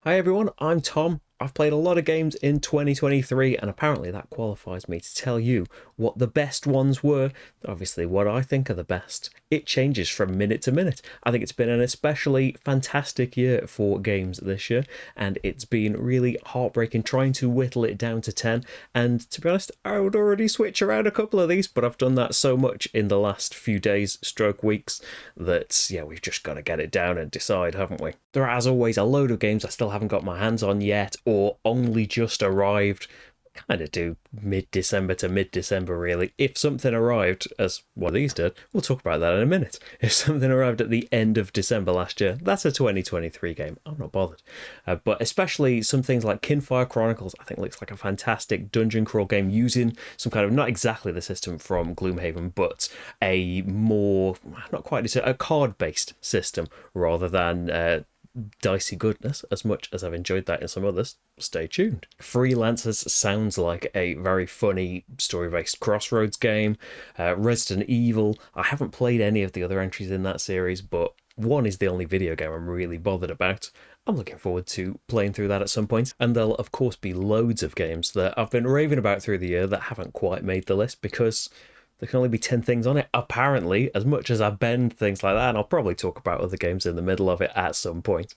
Hi everyone, I'm Tom. I've played a lot of games in 2023 and apparently that qualifies me to tell you what the best ones were. Obviously what I think are the best. It changes from minute to minute. I think it's been an especially fantastic year for games this year, and it's been really heartbreaking trying to whittle it down to 10. And to be honest, I would already switch around a couple of these, but I've done that so much in the last few days stroke weeks that yeah, we've just got to get it down and decide, haven't we? There are, as always, a load of games I still haven't got my hands on yet or only just arrived. Kind of do mid-December to mid-December, really. If something arrived, as one of these did, we'll talk about that in a minute. If something arrived at the end of December last year, that's a 2023 game. I'm not bothered. But especially some things like Kinfire Chronicles, I think looks like a fantastic dungeon crawl game using some kind of, not exactly the system from Gloomhaven, but a more, not quite, a card-based system rather than dicey goodness. As much as I've enjoyed that in some others, stay tuned. Freelancers sounds like a very funny story-based Crossroads game. Resident Evil, I haven't played any of the other entries in that series, but one is the only video game I'm really bothered about. I'm looking forward to playing through that at some point, and there'll of course be loads of games that I've been raving about through the year that haven't quite made the list because there can only be 10 things on it, apparently, as much as I bend things like that, and I'll probably talk about other games in the middle of it at some point.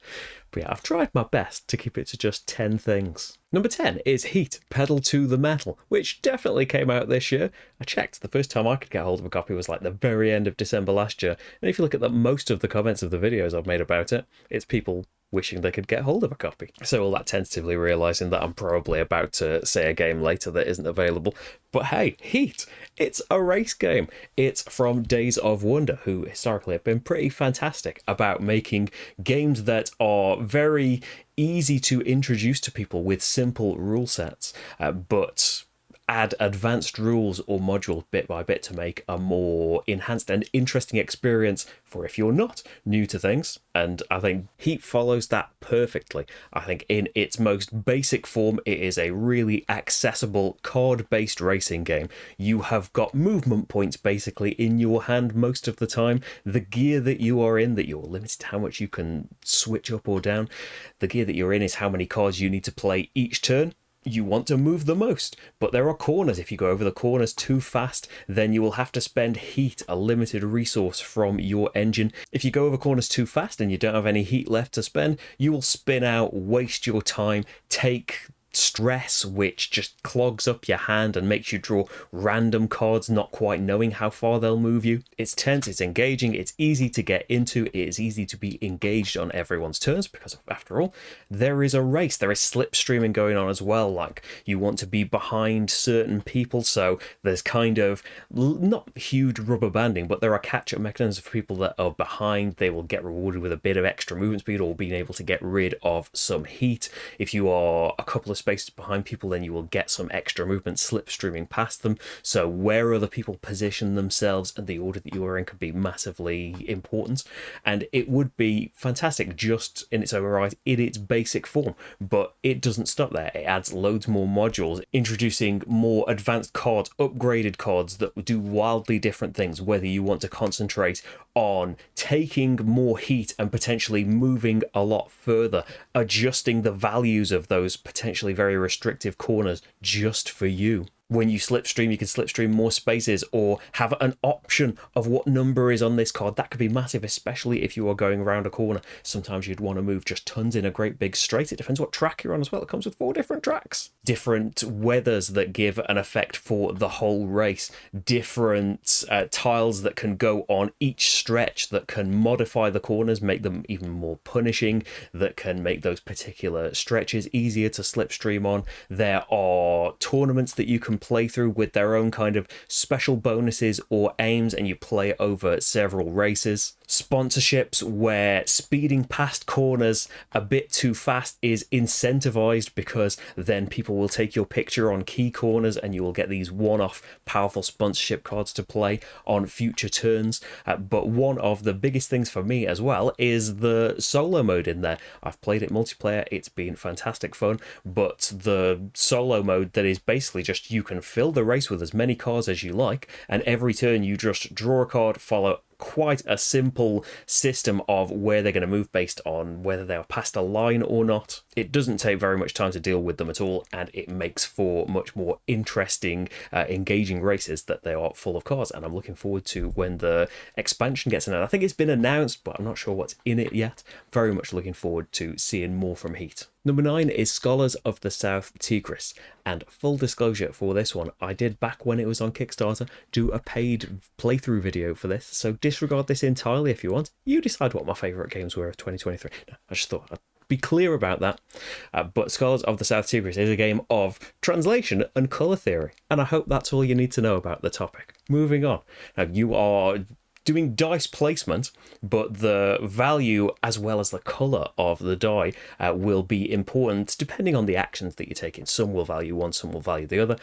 But yeah, I've tried my best to keep it to just 10 things. Number 10 is Heat, Pedal to the Metal, which definitely came out this year. I checked, the first time I could get hold of a copy was like the very end of December last year, and if you look at most of the comments of the videos I've made about it, it's people wishing they could get hold of a copy. So all that tentatively realising that I'm probably about to say a game later that isn't available. But hey, Heat, it's a race game. It's from Days of Wonder, who historically have been pretty fantastic about making games that are very easy to introduce to people with simple rule sets, but add advanced rules or modules bit by bit to make a more enhanced and interesting experience for if you're not new to things. And I think Heat follows that perfectly. I think in its most basic form, it is a really accessible card-based racing game. You have got movement points basically in your hand most of the time. The gear that you are in, that you're limited to how much you can switch up or down. The gear that you're in is how many cards you need to play each turn. You want to move the most, but there are corners. If you go over the corners too fast, then you will have to spend heat, a limited resource from your engine. If you go over corners too fast and you don't have any heat left to spend, you will spin out, waste your time, take stress, which just clogs up your hand and makes you draw random cards, not quite knowing how far they'll move you. It's tense, it's engaging, it's easy to get into, it is easy to be engaged on everyone's turns because after all, there is a race, there is slipstreaming going on as well. Like, you want to be behind certain people, so there's kind of not huge rubber banding, but there are catch-up mechanisms for people that are behind. They will get rewarded with a bit of extra movement speed or being able to get rid of some heat. If you are a couple of spaces behind people, then you will get some extra movement slipstreaming past them. So where other people position themselves and the order that you are in could be massively important. And it would be fantastic just in its own right, in its basic form. But it doesn't stop there. It adds loads more modules, introducing more advanced cards, upgraded cards that do wildly different things, whether you want to concentrate on taking more heat and potentially moving a lot further, adjusting the values of those potentially very restrictive corners just for you. When you slipstream, you can slipstream more spaces or have an option of what number is on this card. That could be massive, especially if you are going around a corner. Sometimes you'd want to move just tons in a great big straight. It depends what track you're on as well. It comes with 4 different tracks. Different weathers that give an effect for the whole race. Different tiles that can go on each stretch that can modify the corners, make them even more punishing, that can make those particular stretches easier to slipstream on. There are tournaments that you can play through with their own kind of special bonuses or aims, and you play over several races. Sponsorships where speeding past corners a bit too fast is incentivized because then people will take your picture on key corners and you will get these one-off powerful sponsorship cards to play on future turns. But one of the biggest things for me as well is the solo mode in there. I've played it multiplayer, it's been fantastic fun, but the solo mode that is basically just you can fill the race with as many cards as you like, and every turn you just draw a card, follow quite a simple system of where they're going to move based on whether they are past a line or not. It doesn't take very much time to deal with them at all, and it makes for much more interesting, engaging races that they are full of cars. And I'm looking forward to when the expansion gets announced. I think it's been announced, but I'm not sure what's in it yet. Very much looking forward to seeing more from Heat. Number 9 is Scholars of the South Tigris, and full disclosure for this one, I did, back when it was on Kickstarter, do a paid playthrough video for this, so disregard this entirely if you want. You decide what my favourite games were of 2023. No, I just thought I'd be clear about that. But Scholars of the South Tigris is a game of translation and colour theory, and I hope that's all you need to know about the topic. Moving on. Now, you are doing dice placement, but the value as well as the colour of the die will be important depending on the actions that you're taking. Some will value one, some will value the other,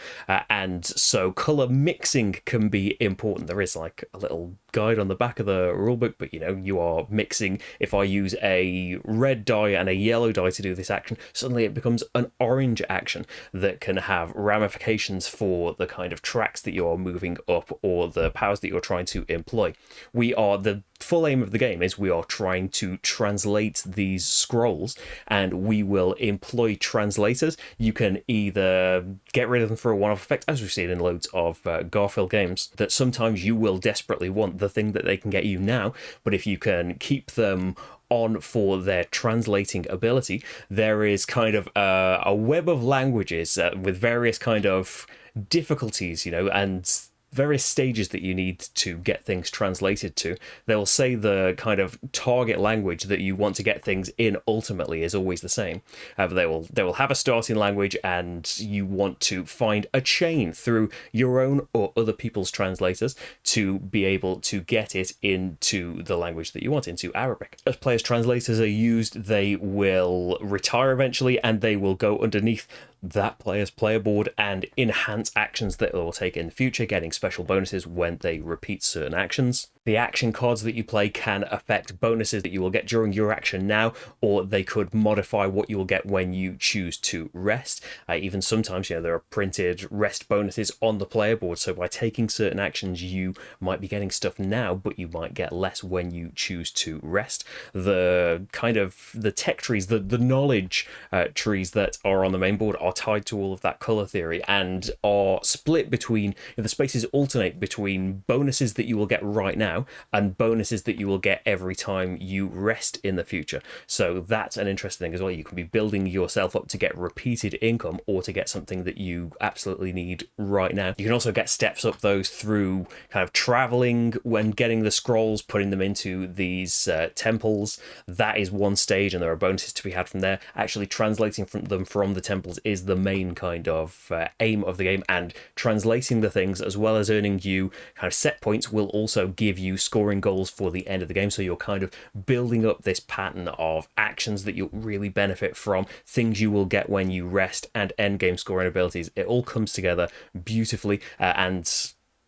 and so colour mixing can be important. There is like a little guide on the back of the rulebook, but you know, you are mixing. If I use a red die and a yellow die to do this action, suddenly it becomes an orange action that can have ramifications for the kind of tracks that you're moving up or the powers that you're trying to employ. The full aim of the game is we are trying to translate these scrolls, and we will employ translators. You can either get rid of them for a one-off effect, as we've seen in loads of Garfield games, that sometimes you will desperately want the thing that they can get you now, but if you can keep them on for their translating ability, there is kind of a web of languages with various kind of difficulties, you know, and various stages that you need to get things translated to. They'll say the kind of target language that you want to get things in ultimately is always the same. But they will have a starting language, and you want to find a chain through your own or other people's translators to be able to get it into the language that you want, into Arabic. As players' translators are used, they will retire eventually, and they will go underneath that player's player board and enhance actions that they will take in the future, getting special bonuses when they repeat certain actions. The action cards that you play can affect bonuses that you will get during your action now, or they could modify what you will get when you choose to rest. Even sometimes, you know, there are printed rest bonuses on the player board, so by taking certain actions you might be getting stuff now, but you might get less when you choose to rest. The kind of the tech trees, the knowledge trees that are on the main board are tied to all of that colour theory and are split between, the spaces alternate between bonuses that you will get right now and bonuses that you will get every time you rest in the future. So that's an interesting thing as well. You can be building yourself up to get repeated income or to get something that you absolutely need right now. You can also get steps up those through kind of traveling when getting the scrolls, putting them into these temples. That is one stage, and there are bonuses to be had from there. Actually translating them from the temples is the main kind of aim of the game, and translating the things as well as earning you kind of set points will also give you scoring goals for the end of the game. So you're kind of building up this pattern of actions that you'll really benefit from, things you will get when you rest, and end game scoring abilities. It all comes together beautifully, and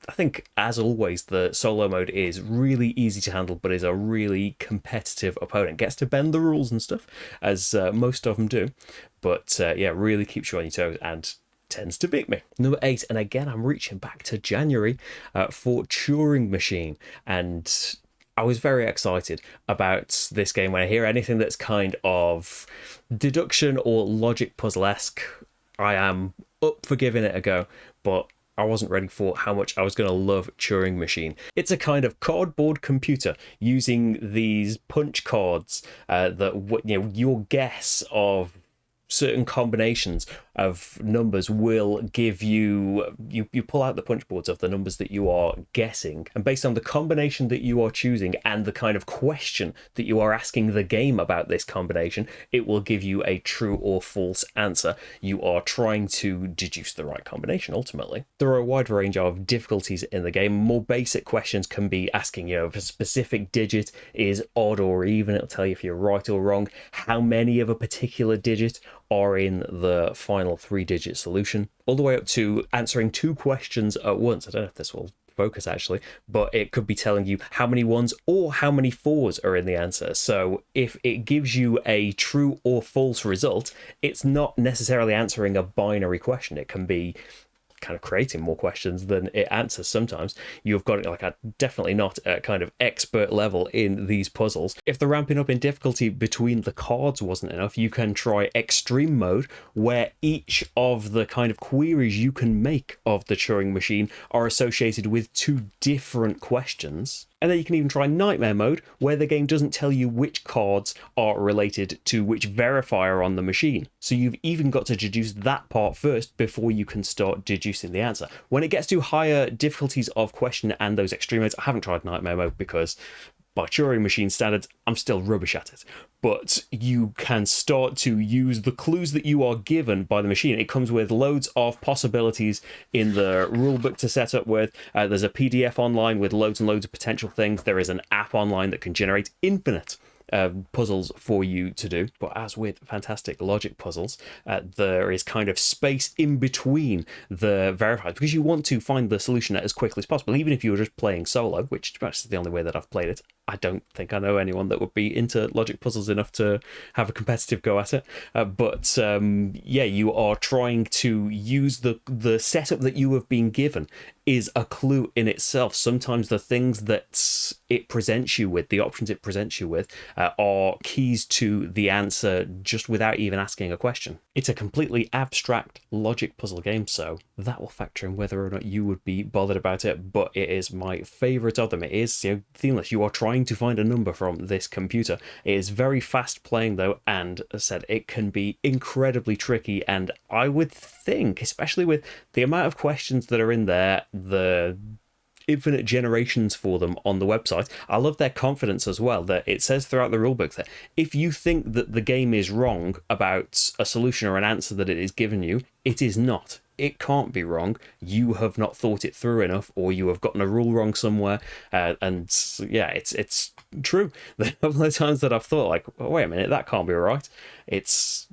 I think, as always, the solo mode is really easy to handle, but is a really competitive opponent. Gets to bend the rules and stuff, as most of them do, but yeah, really keeps you on your toes and tends to beat me. Number 8, and again, I'm reaching back to January for Turing Machine, and I was very excited about this game. When I hear anything that's kind of deduction or logic puzzle-esque, I am up for giving it a go, but I wasn't ready for how much I was going to love Turing Machine. It's a kind of cardboard computer using these punch cards that, you know, your guess of certain combinations of numbers will give you pull out the punch boards of the numbers that you are guessing, and based on the combination that you are choosing and the kind of question that you are asking the game about this combination, it will give you a true or false answer. You are trying to deduce the right combination ultimately. There are a wide range of difficulties in the game. More basic questions can be asking, you know, if a specific digit is odd or even. It'll tell you if you're right or wrong. How many of a particular digit are in the final 3-digit solution, all the way up to answering 2 questions at once. I don't know if this will focus actually, but it could be telling you how many 1s or how many 4s are in the answer. So if it gives you a true or false result, it's not necessarily answering a binary question. It can be kind of creating more questions than it answers sometimes. You've got like a definitely not a kind of expert level in these puzzles. If the ramping up in difficulty between the cards wasn't enough, you can try extreme mode, where each of the kind of queries you can make of the Turing machine are associated with 2 different questions. And then you can even try nightmare mode, where the game doesn't tell you which cards are related to which verifier on the machine. So you've even got to deduce that part first before you can start deducing the answer. When it gets to higher difficulties of question and those extreme modes, I haven't tried nightmare mode because by Turing machine standards, I'm still rubbish at it. But you can start to use the clues that you are given by the machine. It comes with loads of possibilities in the rulebook to set up with. There's a PDF online with loads and loads of potential things. There is an app online that can generate infinite puzzles for you to do. But as with fantastic logic puzzles, there is kind of space in between the verifiers, because you want to find the solution as quickly as possible, even if you were just playing solo, which is the only way that I've played it. I don't think I know anyone that would be into logic puzzles enough to have a competitive go at it. But yeah, you are trying to use the setup that you have been given is a clue in itself. Sometimes the things that it presents you with, the options it presents you with, are keys to the answer just without even asking a question. It's a completely abstract logic puzzle game, so that will factor in whether or not you would be bothered about it, but it is my favourite of them. It is, themeless. You are trying to find a number from this computer. It is very fast playing though, and as I said, it can be incredibly tricky, and I would think, especially with the amount of questions that are in there, the infinite generations for them on the website. I love their confidence as well, that it says throughout the rulebook that if you think that the game is wrong about a solution or an answer that it is given you, it is not. It can't be wrong. You have not thought it through enough, or you have gotten a rule wrong somewhere. And yeah, it's true. The couple of times that I've thought, like, oh, wait a minute, that can't be right. It's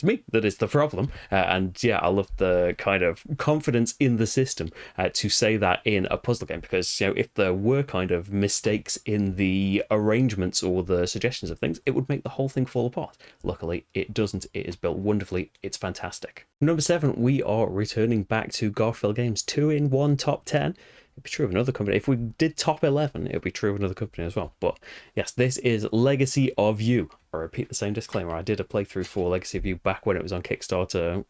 me that is the problem. And yeah, I love the kind of confidence in the system to say that in a puzzle game, because if there were kind of mistakes in the arrangements or the suggestions of things, it would make the whole thing fall apart. Luckily, it doesn't. It is built wonderfully. It's fantastic. Number 7, we are returning back to Garfield Games 2-in-1 top 10. It'd be true of another company. If we did top 11, it would be true of another company as well. But yes, this is Legacy of You. I repeat the same disclaimer. I did a playthrough for Legacy of You back when it was on Kickstarter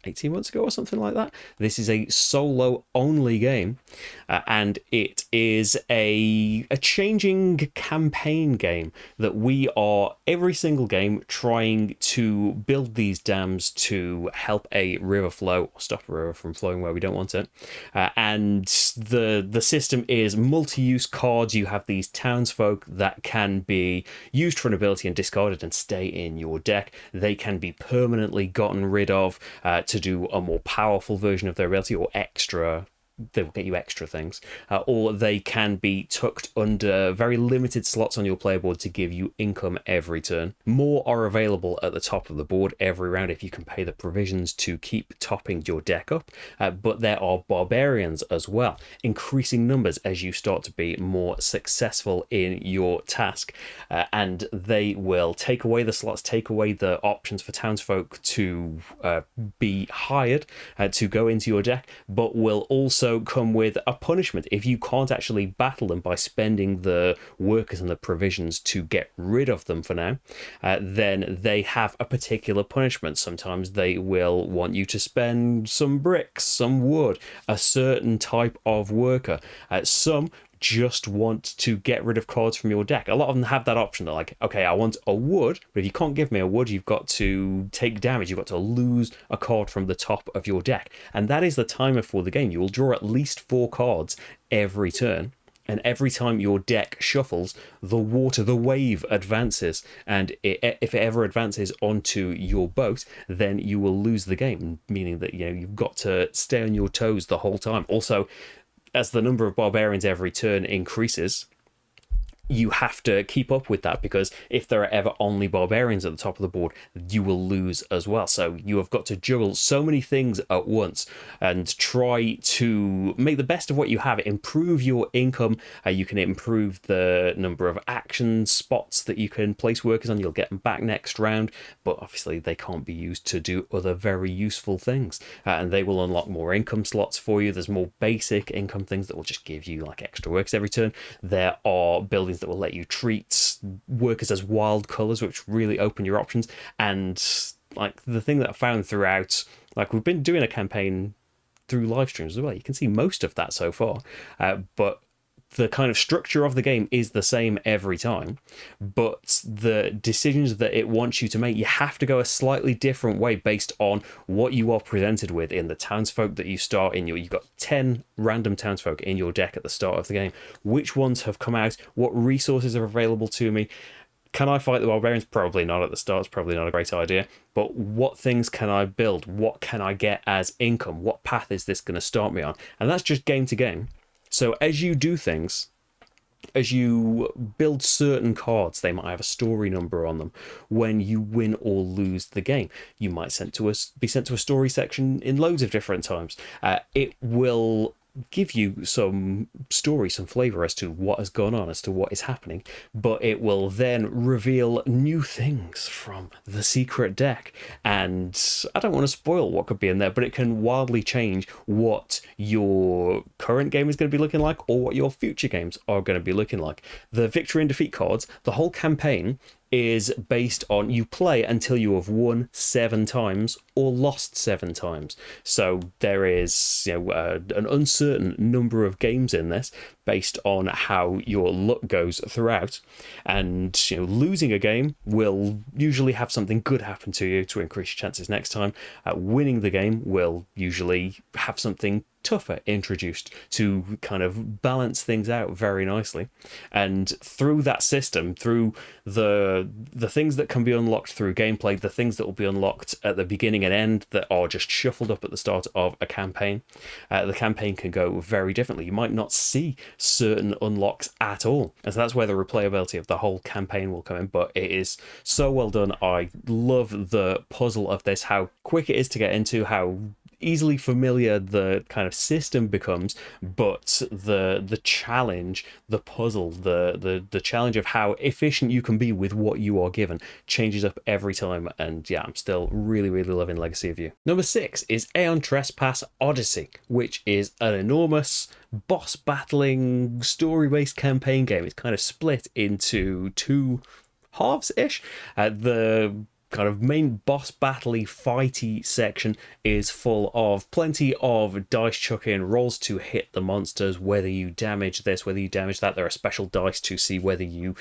18 months ago or something like that. This is a solo only game, and it is a changing campaign game that we are every single game trying to build these dams to help a river flow or stop a river from flowing where we don't want it. And the system is multi-use cards. You have these townsfolk that can be used for an ability and discarded and stay in your deck. They can be permanently gotten rid of to do a more powerful version of their ability, or extra. They will get you extra things, or they can be tucked under very limited slots on your player board to give you income every turn. More are available at the top of the board every round if you can pay the provisions to keep topping your deck up, but there are barbarians as well, increasing numbers as you start to be more successful in your task, and they will take away the slots, take away the options for townsfolk to be hired to go into your deck, but will also come with a punishment if you can't actually battle them by spending the workers and the provisions to get rid of them for now. Then they have a particular punishment. Sometimes they will want you to spend some bricks, some wood, a certain type of worker. Some just want to get rid of cards from your deck. A lot of them have that option. They're like, okay, I want a wood, but if you can't give me a wood, you've got to take damage. You've got to lose a card from the top of your deck. And that is the timer for the game. You will draw at least 4 cards every turn. And every time your deck shuffles, the wave advances. And if it ever advances onto your boat, then you will lose the game, meaning that you've got to stay on your toes the whole time. Also, as the number of barbarians every turn increases, you have to keep up with that, because if there are ever only barbarians at the top of the board, you will lose as well. So you have got to juggle so many things at once and try to make the best of what you have, improve your income. You can improve the number of action spots that you can place workers on. You'll get them back next round, but obviously they can't be used to do other very useful things, and they will unlock more income slots for you. There's more basic income things that will just give you like extra workers every turn. There are buildings that will let you treat workers as wild colors, which really open your options. And like the thing that I found throughout, like we've been doing a campaign through live streams as well, you can see most of that so far, but the kind of structure of the game is the same every time, but the decisions that it wants you to make, you have to go a slightly different way based on what you are presented with in the townsfolk that you start in. You've got 10 random townsfolk in your deck at the start of the game. Which ones have come out? What resources are available to me? Can I fight the barbarians? Probably not at the start. It's probably not a great idea. But what things can I build? What can I get as income? What path is this going to start me on? And that's just game to game. So as you do things, as you build certain cards, they might have a story number on them. When you win or lose the game, you might be sent to a story section in loads of different times. It will give you some story, some flavor as to what has gone on, as to what is happening, but it will then reveal new things from the secret deck. And I don't want to spoil what could be in there, but it can wildly change what your current game is going to be looking like, or what your future games are going to be looking like. The victory and defeat cards, the whole campaign, is based on you play until you have won 7 times or lost 7 times. So there is an uncertain number of games in this based on how your luck goes throughout. And losing a game will usually have something good happen to you to increase your chances next time. Winning the game will usually have something tougher introduced to kind of balance things out very nicely. And through that system, through the things that can be unlocked through gameplay, the things that will be unlocked at the beginning and end that are just shuffled up at the start of a campaign, the campaign can go very differently. You might not see certain unlocks at all, and so that's where the replayability of the whole campaign will come in. But it is so well done. I love the puzzle of this, how quick it is to get into, how easily familiar the kind of system becomes, but the challenge, the puzzle, the challenge of how efficient you can be with what you are given changes up every time. And yeah, I'm still really loving Legacy of You. Number 6 is Aeon Trespass Odyssey, which is an enormous boss battling story-based campaign game. It's kind of split into 2 halves-ish. The kind of main boss battle-y fighty section is full of plenty of dice chucking, rolls to hit the monsters, whether you damage this, whether you damage that. There are special dice to see whether you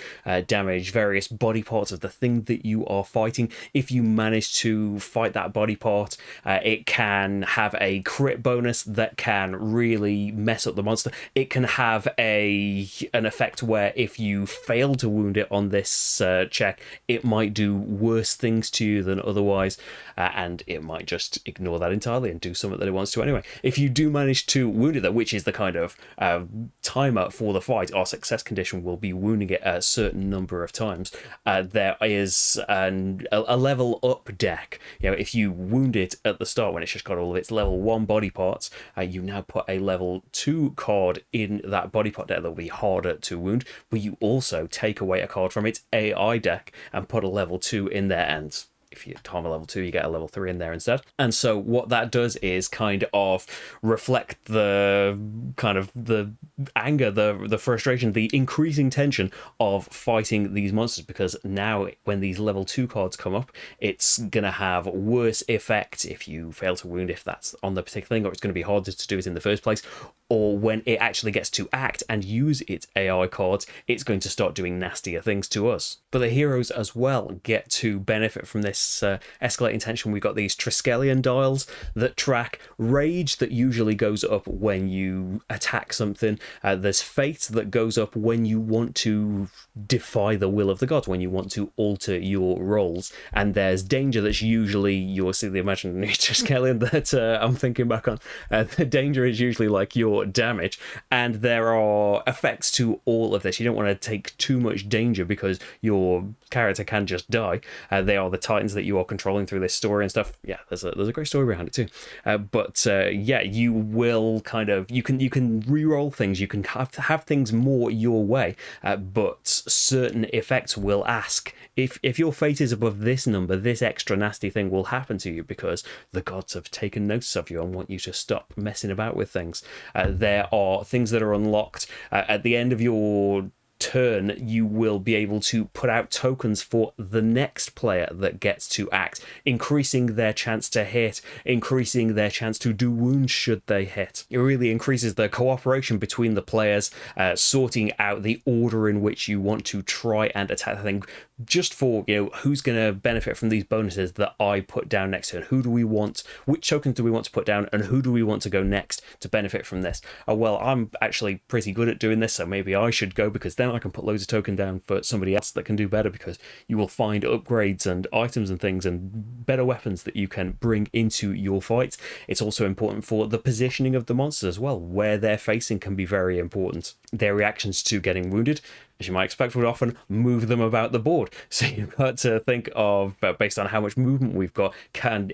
damage various body parts of the thing that you are fighting. If you manage to fight that body part, it can have a crit bonus that can really mess up the monster. It can have an effect where if you fail to wound it on this check, it might do worse things to you than otherwise, and it might just ignore that entirely and do something that it wants to anyway. If you do manage to wound it, though, which is the kind of timer for the fight, our success condition will be wounding it a certain number of times. There is a level up deck. If you wound it at the start when it's just got all of its level 1 body parts, you now put a level 2 card in that body part deck that will be harder to wound, but you also take away a card from its AI deck and put a level 2 in there, and if you harm a level 2, you get a level 3 in there instead. And so what that does is kind of reflect the kind of the anger, the frustration, the increasing tension of fighting these monsters, because now when these level 2 cards come up, it's going to have worse effect if you fail to wound, if that's on the particular thing, or it's going to be harder to do it in the first place. Or when it actually gets to act and use its AI cards, it's going to start doing nastier things to us. But the heroes as well get to benefit from this this escalating tension. We've got these Triskelion dials that track rage that usually goes up when you attack something. There's fate that goes up when you want to defy the will of the gods, when you want to alter your roles. And there's danger that's usually, you'll see the imaginary Triskelion that I'm thinking back on. The danger is usually like your damage. And there are effects to all of this. You don't want to take too much danger because your character can just die. They are the titans that you are controlling through this story and stuff. Yeah, there's a great story behind it too. But you will kind of, you can re-roll things, you can have things more your way, but certain effects will ask, if your fate is above this number, this extra nasty thing will happen to you because the gods have taken notice of you and want you to stop messing about with things. There are things that are unlocked at the end of your turn. You will be able to put out tokens for the next player that gets to act, increasing their chance to hit, increasing their chance to do wounds should they hit. It really increases the cooperation between the players, sorting out the order in which you want to try and attack the thing, just for, who's going to benefit from these bonuses that I put down next turn. Who do we want? Which tokens do we want to put down, and who do we want to go next to benefit from this? Oh, well, I'm actually pretty good at doing this, so maybe I should go, because then I can put loads of token down for somebody else that can do better, because you will find upgrades and items and things and better weapons that you can bring into your fights. It's also important for the positioning of the monsters as well. Where they're facing can be very important. Their reactions to getting wounded, as you might expect, would often move them about the board. So you've got to think of, based on how much movement we've got,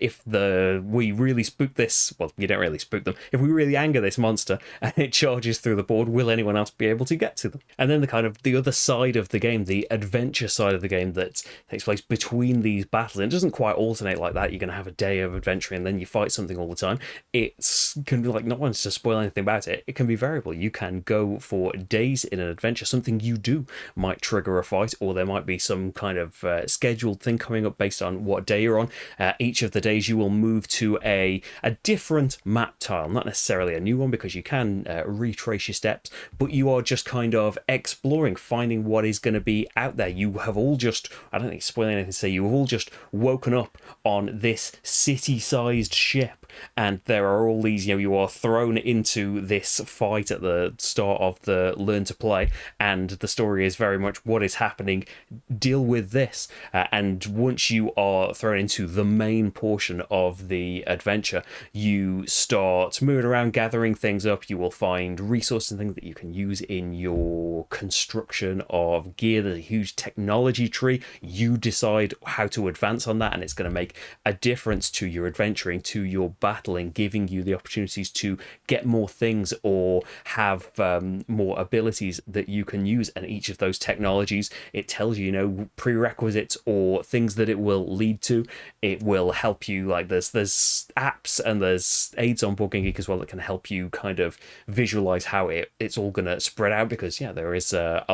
if we really spook this, well, you don't really spook them, if we really anger this monster and it charges through the board, will anyone else be able to get to them? And then the other side of the game, the adventure side of the game that takes place between these battles, and it doesn't quite alternate like that. You're going to have a day of adventure and then you fight something all the time. It's can be like, not wanting to spoil anything about it, it can be variable. You can go for days in an adventure. Something you do might trigger a fight, or there might be some kind of scheduled thing coming up based on what day you're on. Each of the days you will move to a different map tile, not necessarily a new one, because you can retrace your steps, but you are just kind of exploring, finding what is going to be out there. You have all just, I don't think spoiling anything to say, you have all just woken up on this city-sized ship, and there are all these, you are thrown into this fight at the start of the Learn to Play, and the story is very much what is happening, deal with this. And once you are thrown into the main portion of the adventure, you start moving around, gathering things up. You will find resources and things that you can use in your construction of gear. There's a huge technology tree. You decide how to advance on that, and it's going to make a difference to your adventuring, to your battling, giving you the opportunities to get more things or have more abilities that you can use. And each of those technologies, it tells you, prerequisites or things that it will lead to. It will help you, like there's apps and there's aids on Board Game Geek as well that can help you kind of visualize how it's all going to spread out, because there is a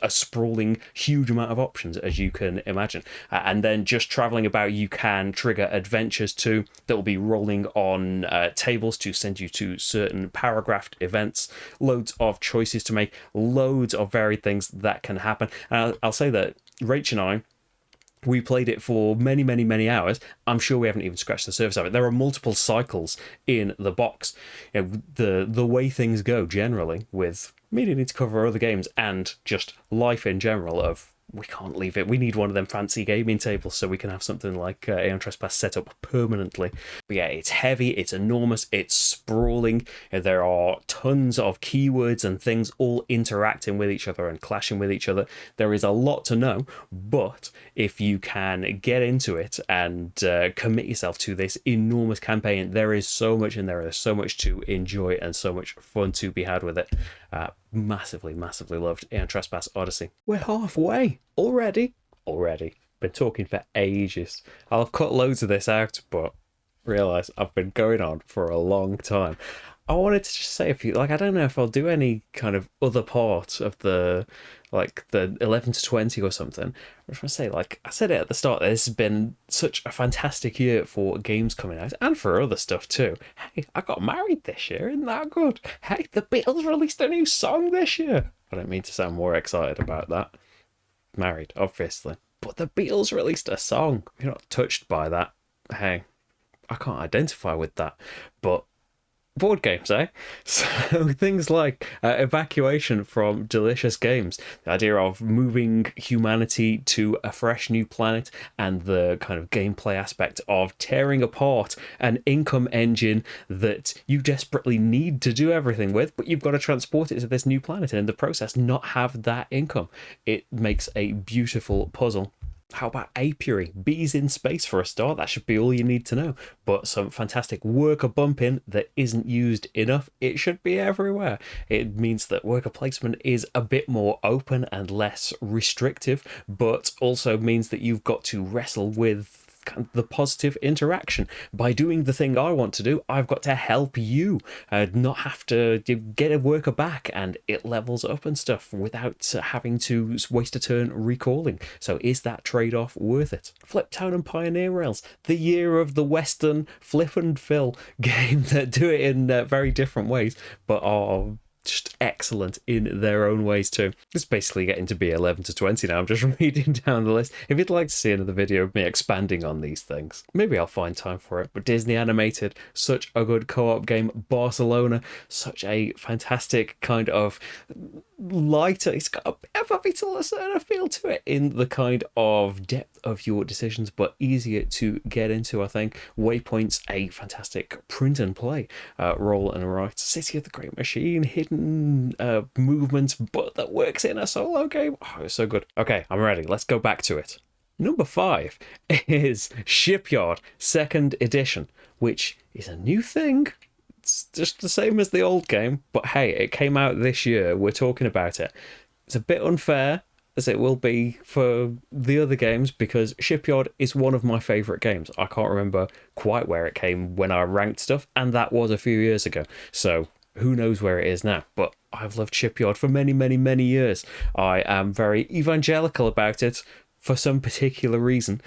sprawling huge amount of options, as you can imagine. And then just traveling about, you can trigger adventures too that will be rolling on tables to send you to certain paragraphed events. Loads of choices to make, loads of varied things that can happen. And I'll say that Rach and I, we played it for many, many, many hours. I'm sure we haven't even scratched the surface of it. There are multiple cycles in the box. The way things go generally with me needing to cover other games and just life in general of, we can't leave it. We need one of them fancy gaming tables so we can have something like Aeon Trespass set up permanently. But yeah, it's heavy, it's enormous, it's sprawling. There are tons of keywords and things all interacting with each other and clashing with each other. There is a lot to know, but if you can get into it and commit yourself to this enormous campaign, there is so much in there. There's so much to enjoy and so much fun to be had with it. Massively loved Aeon Trespass Odyssey. We're halfway already. Been talking for ages. I'll have cut loads of this out, but realise I've been going on for a long time. I wanted to just say a few, I don't know if I'll do any kind of other part of the 11 to 20 or something. I just want to say, I said it at the start, this has been such a fantastic year for games coming out, and for other stuff too. Hey, I got married this year, isn't that good? Hey, the Beatles released a new song this year. I don't mean to sound more excited about that. Married, obviously. But the Beatles released a song. If you're not touched by that, hey, I can't identify with that. But board games, eh? So things like evacuation from delicious games, the idea of moving humanity to a fresh new planet, and the kind of gameplay aspect of tearing apart an income engine that you desperately need to do everything with, but you've got to transport it to this new planet and in the process not have that income. It makes a beautiful puzzle. How about apiary? Bees in space for a start. That should be all you need to know. But some fantastic worker bumping that isn't used enough. It should be everywhere. It means that worker placement is a bit more open and less restrictive, but also means that you've got to wrestle with the positive interaction. By doing the thing I want to do, I've got to help you, not have to get a worker back, and it levels up and stuff without having to waste a turn recalling. So is that trade-off worth it? Fliptown and Pioneer Rails, the year of the Western flip and fill game that do it in very different ways, but are just excellent in their own ways too. It's basically getting to be 11 to 20 now. I'm just reading down the list. If you'd like to see another video of me expanding on these things, maybe I'll find time for it. But Disney animated, such a good co-op game. Barcelona, such a fantastic kind of lighter, it's got a bit of a Vital feel to it in the kind of depth of your decisions, but easier to get into, I think. Waypoint's a fantastic print and play roll and write. City of the Great Machine, hidden movement, but that works in a solo game. Oh, it's so good. Okay, I'm ready. Let's go back to it. Number 5 is Shipyard 2nd Edition, which is a new thing. It's just the same as the old game, but hey, it came out this year. We're talking about it. It's a bit unfair, as it will be for the other games, because Shipyard is one of my favourite games. I can't remember quite where it came when I ranked stuff, and that was a few years ago. So who knows where it is now, but I've loved Shipyard for many, many, many years. I am very evangelical about it for some particular reason,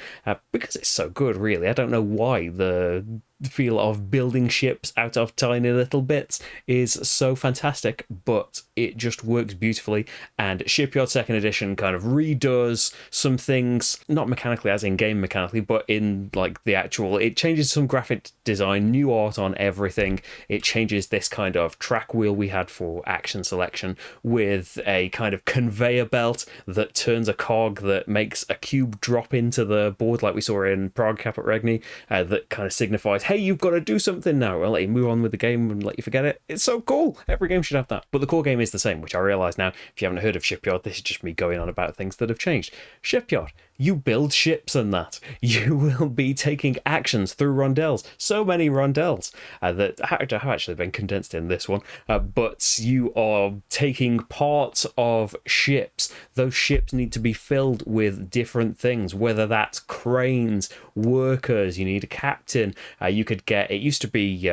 because it's so good, really. I don't know why the feel of building ships out of tiny little bits is so fantastic, but it just works beautifully. And Shipyard 2nd Edition kind of redoes some things, not mechanically as in game mechanically, but in like the actual, it changes some graphic design, new art on everything. It changes this kind of track wheel we had for action selection with a kind of conveyor belt that turns a cog that makes a cube drop into the board like we saw in Prague Caput Regni, that kind of signifies, hey, you've got to do something now. I'll let you move on with the game and let you forget it. It's so cool. Every game should have that. But the core game is the same, which I realise now, if you haven't heard of Shipyard, this is just me going on about things that have changed. Shipyard, you build ships and that. You will be taking actions through rondels. So many rondels that have actually been condensed in this one. But you are taking parts of ships. Those ships need to be filled with different things, whether that's cranes, workers, you need a captain. You could get, it used to be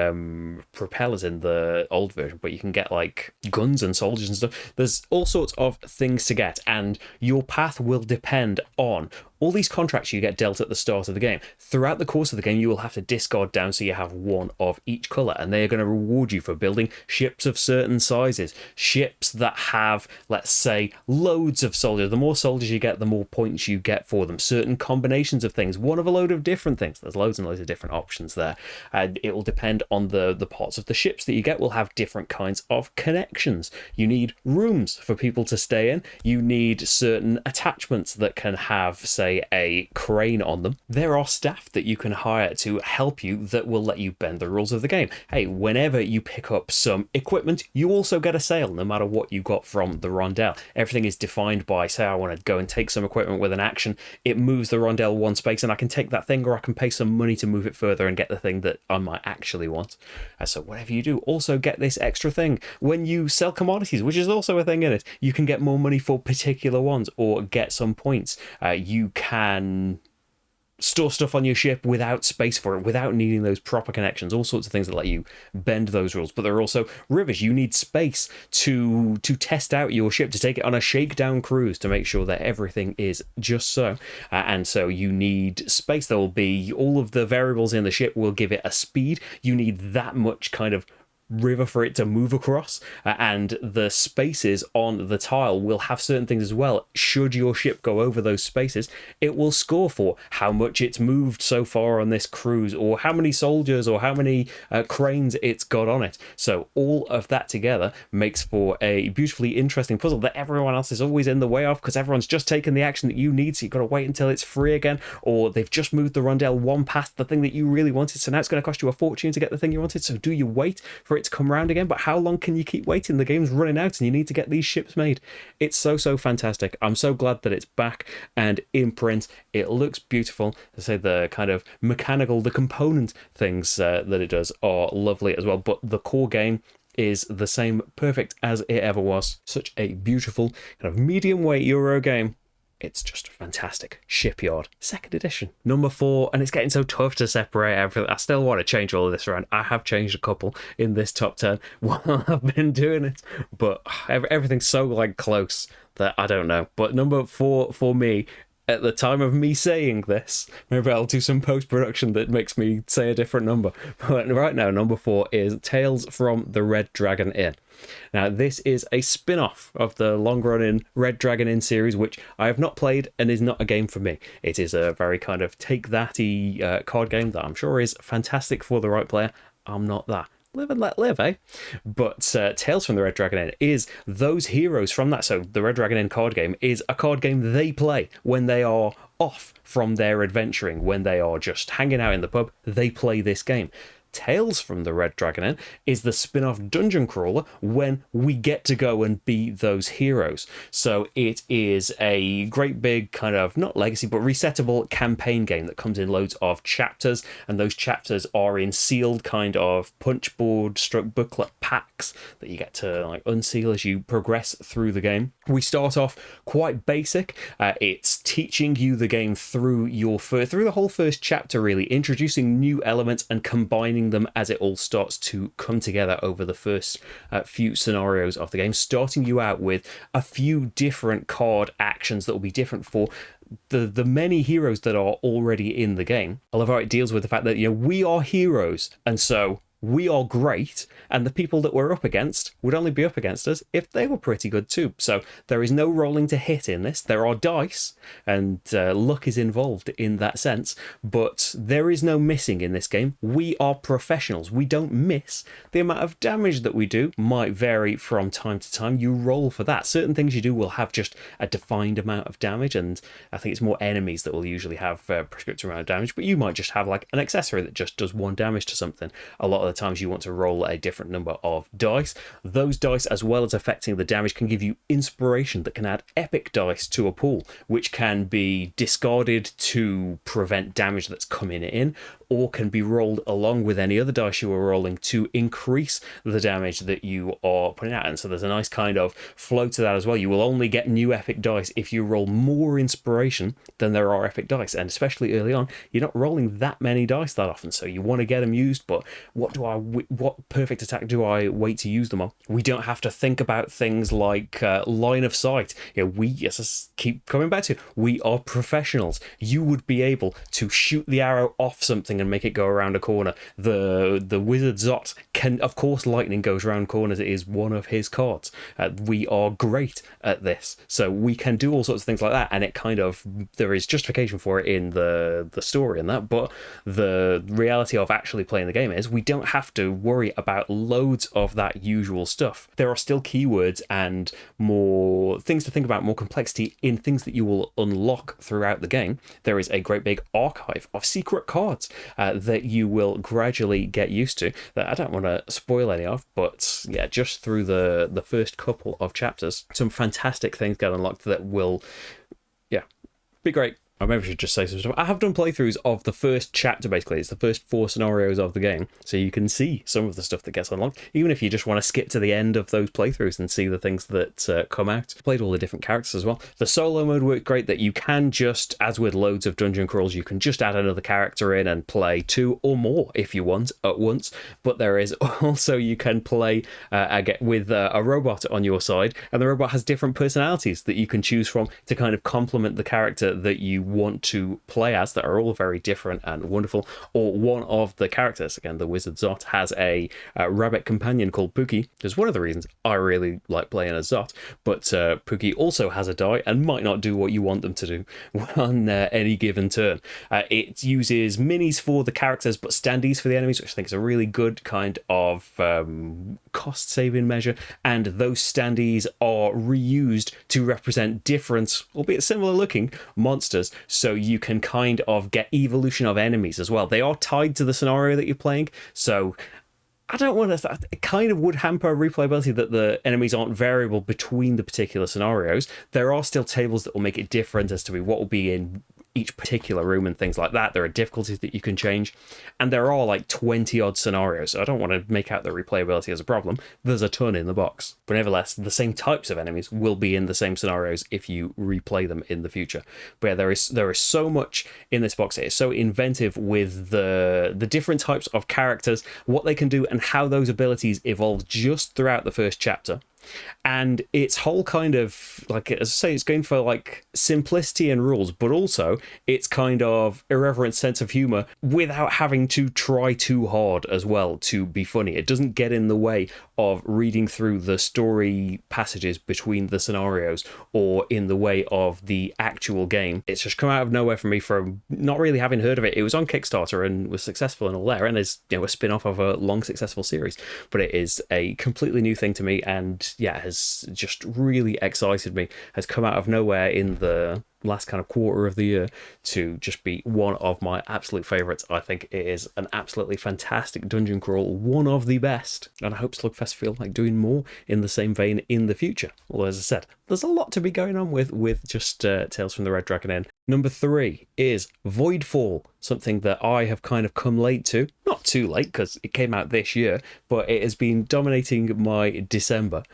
propellers in the old version, but you can get like guns and soldiers and stuff. There's all sorts of things to get, and your path will depend on all these contracts you get dealt at the start of the game. Throughout the course of the game, you will have to discard down so you have one of each colour, and they are going to reward you for building ships of certain sizes. Ships that have, let's say, loads of soldiers. The more soldiers you get, the more points you get for them. Certain combinations of things, one of a load of different things. There's loads and loads of different options there. And it will depend on the parts of the ships that you get will have different kinds of connections. You need rooms for people to stay in. You need certain attachments that can have, say, a crane on them. There are staff that you can hire to help you that will let you bend the rules of the game. Hey, whenever you pick up some equipment, you also get a sale, no matter what you got from the rondel. Everything is defined by, say I want to go and take some equipment with an action, it moves the rondel one space and I can take that thing, or I can pay some money to move it further and get the thing that I might actually want. So whatever you do, also get this extra thing. When you sell commodities, which is also a thing in it, you can get more money for particular ones or get some points. You can store stuff on your ship without space for it, without needing those proper connections, all sorts of things that let you bend those rules. But there are also rivers. You need space to test out your ship, to take it on a shakedown cruise to make sure that everything is just so. And so you need space. There will be all of the variables in the ship will give it a speed. You need that much kind of river for it to move across, and the spaces on the tile will have certain things as well. Should your ship go over those spaces, it will score for how much it's moved so far on this cruise, or how many soldiers or how many cranes it's got on it. So all of that together makes for a beautifully interesting puzzle that everyone else is always in the way of, because everyone's just taken the action that you need, so you've got to wait until it's free again, or they've just moved the rondel one past the thing that you really wanted, so now it's going to cost you a fortune to get the thing you wanted. So do you wait for it to come round again? But how long can you keep waiting? The game's running out and you need to get these ships made. It's so fantastic. I'm so glad that it's back and in print. It looks beautiful. I say the kind of mechanical, the component things that it does are lovely as well, but the core game is the same, perfect as it ever was. Such a beautiful kind of medium weight Euro game. It's just fantastic. Shipyard, 2nd edition, number 4, and it's getting so tough to separate everything. I still want to change all of this around. I have changed a couple in this top 10 while I've been doing it, but everything's so like close that I don't know. But number 4 for me, at the time of me saying this, maybe I'll do some post-production that makes me say a different number. But right now, number 4 is Tales from the Red Dragon Inn. Now, this is a spin-off of the long-running Red Dragon Inn series, which I have not played and is not a game for me. It is a very kind of take-that-y card game that I'm sure is fantastic for the right player. I'm not that. Live and let live, eh? But Tales from the Red Dragon Inn is those heroes from that. So the Red Dragon Inn card game is a card game they play when they are off from their adventuring, when they are just hanging out in the pub. They play this game. Tales from the Red Dragon Inn is the spin-off dungeon crawler when we get to go and be those heroes. So it is a great big kind of, not legacy, but resettable campaign game that comes in loads of chapters, and those chapters are in sealed kind of punchboard stroke booklet packs that you get to like unseal as you progress through the game. We start off quite basic. It's teaching you the game through through the whole first chapter, really introducing new elements and combining them as it all starts to come together over the first few scenarios of the game, starting you out with a few different card actions that will be different for the many heroes that are already in the game. I love how it deals with the fact that, you know, we are heroes, and so we are great, and the people that we're up against would only be up against us if they were pretty good too. So there is no rolling to hit in this. There are dice, and luck is involved in that sense, but there is no missing in this game. We are professionals. We don't miss. The amount of damage that we do might vary from time to time. You roll for that. Certain things you do will have just a defined amount of damage, and I think it's more enemies that will usually have a prescriptive amount of damage, but you might just have like an accessory that just does 1 damage to something. A lot of the times you want to roll a different number of dice. Those dice, as well as affecting the damage, can give you inspiration that can add epic dice to a pool, which can be discarded to prevent damage that's coming in, or can be rolled along with any other dice you are rolling to increase the damage that you are putting out. And so there's a nice kind of flow to that as well. You will only get new epic dice if you roll more inspiration than there are epic dice, and especially early on, you're not rolling that many dice that often, so you want to get them used. But what perfect attack do I wait to use them on? We don't have to think about things like line of sight. You know, as I keep coming back to, we are professionals. You would be able to shoot the arrow off something and make it go around a corner. The wizard Zot can, of course, lightning goes around corners. It is one of his cards. We are great at this, so we can do all sorts of things like that, and it kind of, there is justification for it in the story and that, but the reality of actually playing the game is we don't have to worry about loads of that usual stuff. There are still keywords and more things to think about, more complexity in things that you will unlock throughout the game. There is a great big archive of secret cards that you will gradually get used to, that I don't want to spoil any of, but yeah, just through the first couple of chapters, some fantastic things get unlocked that will, yeah, be great. I maybe should just say some stuff. I have done playthroughs of the first chapter, basically. It's the first 4 scenarios of the game, so you can see some of the stuff that gets unlocked, even if you just want to skip to the end of those playthroughs and see the things that come out. Played all the different characters as well. The solo mode worked great, that you can just, as with loads of dungeon crawls, you can just add another character in and play 2 or more if you want at once, but there is also, you can play with a robot on your side, and the robot has different personalities that you can choose from to kind of complement the character that you want to play as that are all very different and wonderful. Or one of the characters, again, the wizard Zot, has a rabbit companion called Pookie. There's one of the reasons I really like playing as Zot, but Pookie also has a die and might not do what you want them to do on any given turn. It uses minis for the characters but standees for the enemies, which I think is a really good kind of cost saving measure, and those standees are reused to represent different, albeit similar looking, monsters, so you can kind of get evolution of enemies as well. They are tied to the scenario that you're playing, so I don't want to. It kind of would hamper replayability that the enemies aren't variable between the particular scenarios. There are still tables that will make it different as to what will be in each particular room and things like that. There are difficulties that you can change, and there are like 20 odd scenarios, so I don't want to make out the replayability as a problem. There's a ton in the box, but nevertheless the same types of enemies will be in the same scenarios if you replay them in the future. But yeah, there is so much in this box. It is so inventive with the different types of characters, what they can do, and how those abilities evolve just throughout the first chapter. And its whole kind of, like, as I say, it's going for like simplicity and rules, but also its kind of irreverent sense of humor without having to try too hard as well to be funny. It doesn't get in the way of reading through the story passages between the scenarios or in the way of the actual game. It's just come out of nowhere for me from not really having heard of it. It was on Kickstarter and was successful and all there, and is, you know, a spin-off of a long successful series, but it is a completely new thing to me, and yeah, has just really excited me, has come out of nowhere in the last kind of quarter of the year to just be one of my absolute favourites. I think it is an absolutely fantastic dungeon crawl, one of the best, and I hope Slugfest feel like doing more in the same vein in the future. Well, as I said, there's a lot to be going on with just Tales from the Red Dragon Inn. Number 3 is Voidfall, something that I have kind of come late to. Not too late, because it came out this year, but it has been dominating my December.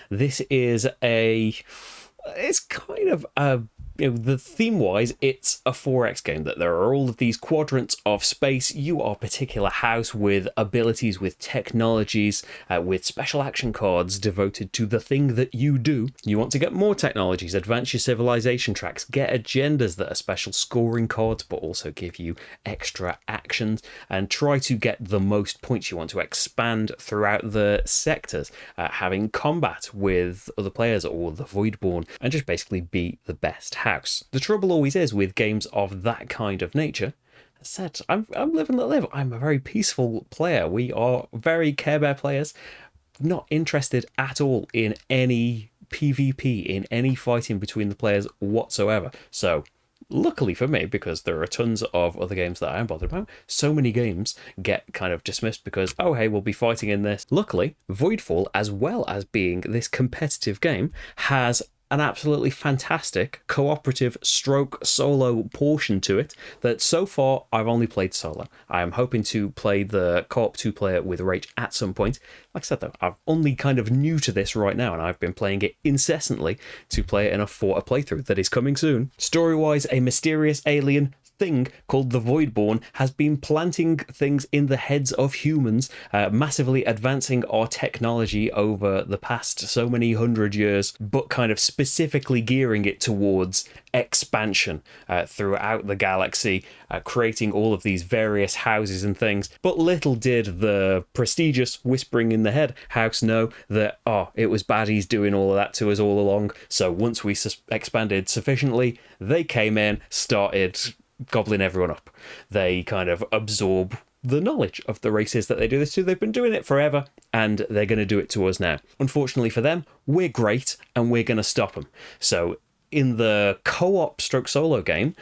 This is it's kind of a, you know, the theme-wise, it's a 4X game, that there are all of these quadrants of space. You are a particular house with abilities, with technologies, with special action cards devoted to the thing that you do. You want to get more technologies, advance your civilization tracks, get agendas that are special scoring cards, but also give you extra actions, and try to get the most points. You want to expand throughout the sectors, having combat with other players or the Voidborn, and just basically be the best house. The trouble always is with games of that kind of nature, as I said, I'm living the live. I'm a very peaceful player. We are very Care Bear players, not interested at all in any PvP, in any fighting between the players whatsoever. So luckily for me, because there are tons of other games that I am bothered about, so many games get kind of dismissed because, oh hey, we'll be fighting in this. Luckily, Voidfall, as well as being this competitive game, has an absolutely fantastic cooperative stroke solo portion to it that so far I've only played solo. I am hoping to play the co-op 2-player with Rach at some point. Like I said though, I'm only kind of new to this right now, and I've been playing it incessantly to play it enough for a playthrough that is coming soon. Story-wise, a mysterious alien thing called the Voidborn has been planting things in the heads of humans, massively advancing our technology over the past so many hundred years, but kind of specifically gearing it towards expansion throughout the galaxy, creating all of these various houses and things. But little did the prestigious Whispering in the Head house know that, it was baddies doing all of that to us all along. So once we expanded sufficiently, they came in, started gobbling everyone up. They kind of absorb the knowledge of the races that they do this to. They've been doing it forever, and they're going to do it to us now. Unfortunately for them, we're great, and we're going to stop them. So in the co-op stroke solo game,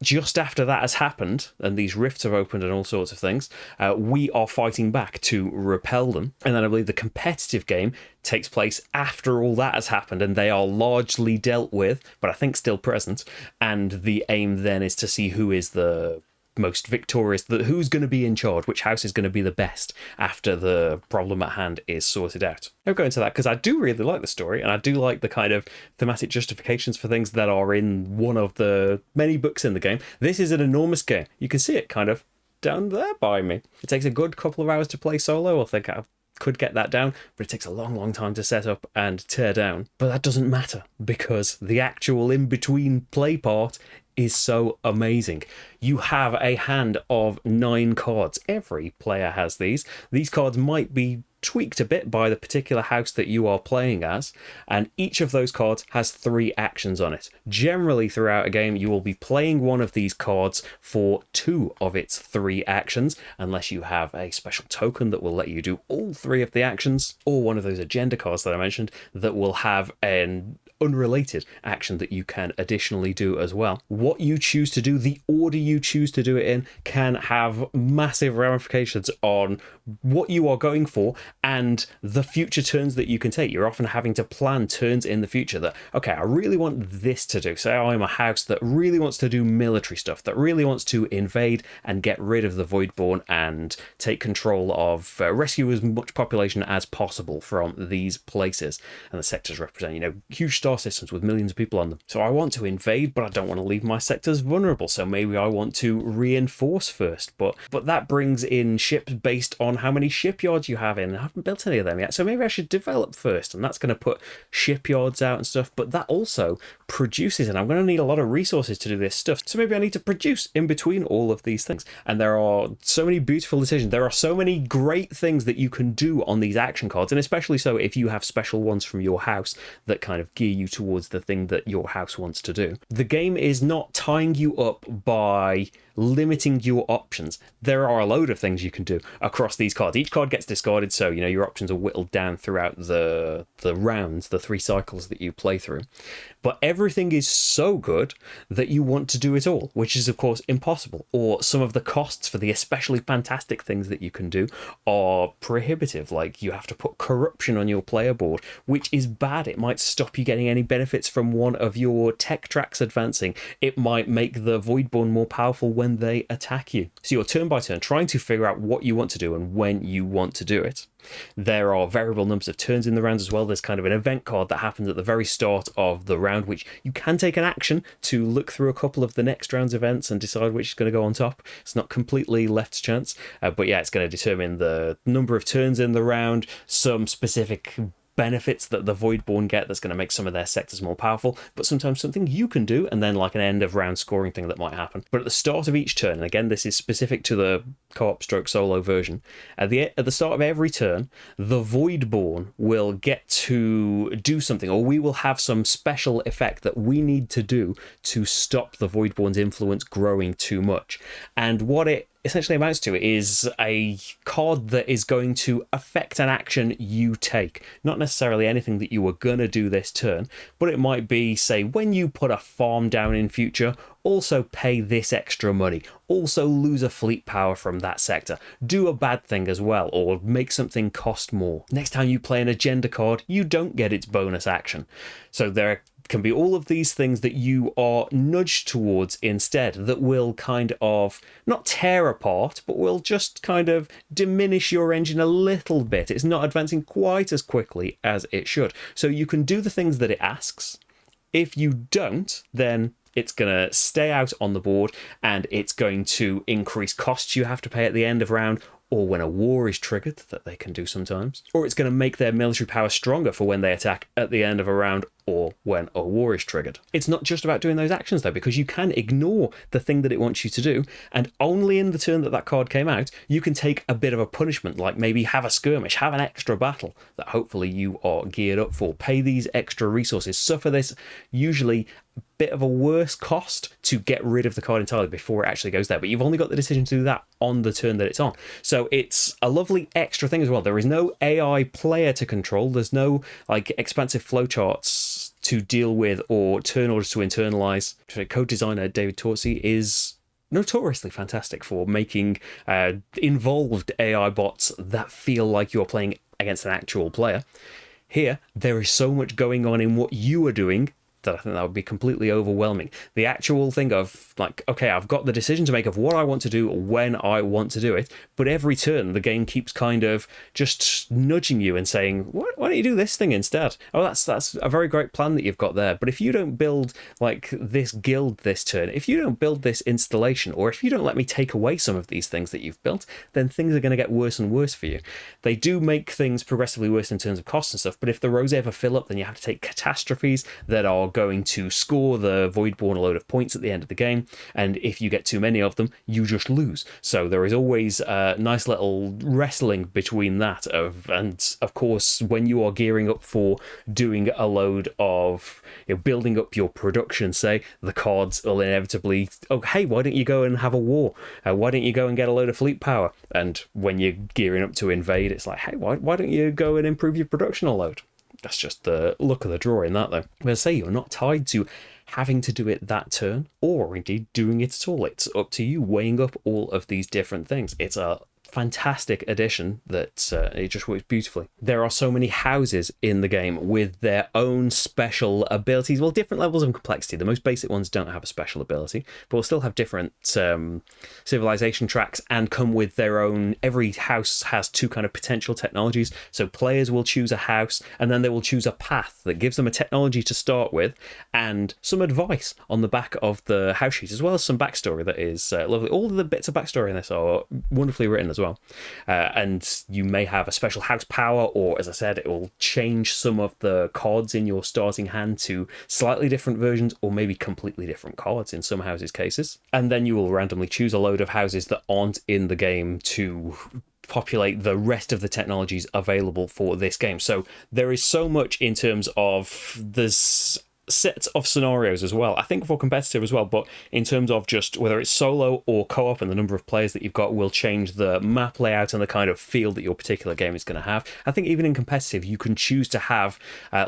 just after that has happened and these rifts have opened and all sorts of things, we are fighting back to repel them. And then I believe the competitive game takes place after all that has happened and they are largely dealt with, but I think still present. And the aim then is to see who is the most victorious, who's going to be in charge, which house is going to be the best after the problem at hand is sorted out. I'll go into that because I do really like the story, and I do like the kind of thematic justifications for things that are in one of the many books in the game. This is an enormous game. You can see it kind of down there by me. It takes a good couple of hours to play solo. I think I could get that down, but it takes a long time to set up and tear down. But that doesn't matter, because the actual in-between play part is so amazing. You have a hand of 9 cards. Every player has these. These cards might be tweaked a bit by the particular house that you are playing as, and each of those cards has 3 actions on it. Generally throughout a game you will be playing one of these cards for 2 of its 3 actions, unless you have a special token that will let you do all 3 of the actions, or one of those agenda cards that I mentioned that will have an unrelated action that you can additionally do as well. What you choose to do, the order you choose to do it in, can have massive ramifications on what you are going for and the future turns that you can take. You're often having to plan turns in the future that, okay, I really want this to do. Say I'm a house that really wants to do military stuff, that really wants to invade and get rid of the Voidborn and take control of, rescue as much population as possible from these places. And the sectors represent, huge star systems with millions of people on them. So I want to invade, but I don't want to leave my sectors vulnerable. So maybe I want to reinforce first. But that brings in ships based on how many shipyards you have in. I haven't built any of them yet, so maybe I should develop first, and that's going to put shipyards out and stuff. But that also produces, and I'm going to need a lot of resources to do this stuff, so maybe I need to produce in between all of these things. And there are so many beautiful decisions. There are so many great things that you can do on these action cards, and especially so if you have special ones from your house that kind of gear you towards the thing that your house wants to do. The game is not tying you up by limiting your options. There are a load of things you can do across these cards. Each card gets discarded, so your options are whittled down throughout the rounds, the 3 cycles that you play through. But everything is so good that you want to do it all, which is of course impossible. Or some of the costs for the especially fantastic things that you can do are prohibitive. Like you have to put corruption on your player board, which is bad. It might stop you getting any benefits from one of your tech tracks advancing. It might make the Voidborn more powerful when they attack you. So you're turn by turn trying to figure out what you want to do and when you want to do it. There are variable numbers of turns in the rounds as well. There's kind of an event card that happens at the very start of the round, which you can take an action to look through a couple of the next round's events and decide which is going to go on top. It's not completely left to chance, but yeah, it's going to determine the number of turns in the round, some specific benefits that the Voidborn get that's going to make some of their sectors more powerful, but sometimes something you can do, and then like an end of round scoring thing that might happen. But at the start of each turn, and again this is specific to the co-op stroke solo version, at the start of every turn the Voidborn will get to do something, or we will have some special effect that we need to do to stop the Voidborn's influence growing too much. And what it essentially amounts to is a card that is going to affect an action you take. Not necessarily anything that you were going to do this turn, but it might be, say, when you put a farm down in future, also pay this extra money, also lose a fleet power from that sector, do a bad thing as well, or make something cost more. Next time you play an agenda card, you don't get its bonus action. So there can be all of these things that you are nudged towards instead that will kind of not tear apart, but will just kind of diminish your engine a little bit. It's not advancing quite as quickly as it should. So you can do the things that it asks. If you don't, then it's going to stay out on the board and it's going to increase costs you have to pay at the end of round, or when a war is triggered, that they can do sometimes. Or it's going to make their military power stronger for when they attack at the end of a round, or when a war is triggered. It's not just about doing those actions though, because you can ignore the thing that it wants you to do, and only in the turn that that card came out, you can take a bit of a punishment, like maybe have a skirmish, have an extra battle that hopefully you are geared up for. Pay these extra resources, suffer this usually bit of a worse cost to get rid of the card entirely before it actually goes there, but you've only got the decision to do that on the turn that it's on. So it's a lovely extra thing as well. There is no AI player to control. There's no like expansive flowcharts to deal with or turn orders to internalize. Co-designer David Torcy is notoriously fantastic for making involved AI bots that feel like you're playing against an actual player. Here, there is so much going on in what you are doing that I think that would be completely overwhelming. The actual thing of like, okay, I've got the decision to make of what I want to do when I want to do it, but every turn the game keeps kind of just nudging you and saying, why don't you do this thing instead? Oh, that's a very great plan that you've got there, but if you don't build like this guild this turn, if you don't build this installation, or if you don't let me take away some of these things that you've built, then things are going to get worse and worse for you. They do make things progressively worse in terms of costs and stuff, but if the rows ever fill up, then you have to take catastrophes that are going to score the Voidborn a load of points at the end of the game, and if you get too many of them, you just lose. So there is always a nice little wrestling between that. And of course, when you are gearing up for doing a load of building up your production, say, the cards will inevitably, oh, hey, why don't you go and have a war? Why don't you go and get a load of fleet power? And when you're gearing up to invade, it's like, hey, why don't you go and improve your production a load? That's just the luck of the draw in that, though. But as I say, you're not tied to having to do it that turn, or indeed doing it at all. It's up to you weighing up all of these different things. It's a fantastic addition that it just works beautifully. There are so many houses in the game with their own special abilities, well, different levels of complexity. The most basic ones don't have a special ability, but will still have different civilization tracks and come with their own. Every house has two kind of potential technologies, so players will choose a house and then they will choose a path that gives them a technology to start with and some advice on the back of the house sheet, as well as some backstory that is lovely. All of the bits of backstory in this are wonderfully written as well. And you may have a special house power, or as I said, it will change some of the cards in your starting hand to slightly different versions, or maybe completely different cards in some houses' cases. And then you will randomly choose a load of houses that aren't in the game to populate the rest of the technologies available for this game. So there is so much in terms of there's sets of scenarios as well, I think for competitive as well, but in terms of just whether it's solo or co-op and the number of players that you've got will change the map layout and the kind of feel that your particular game is going to have. I think even in competitive you can choose to have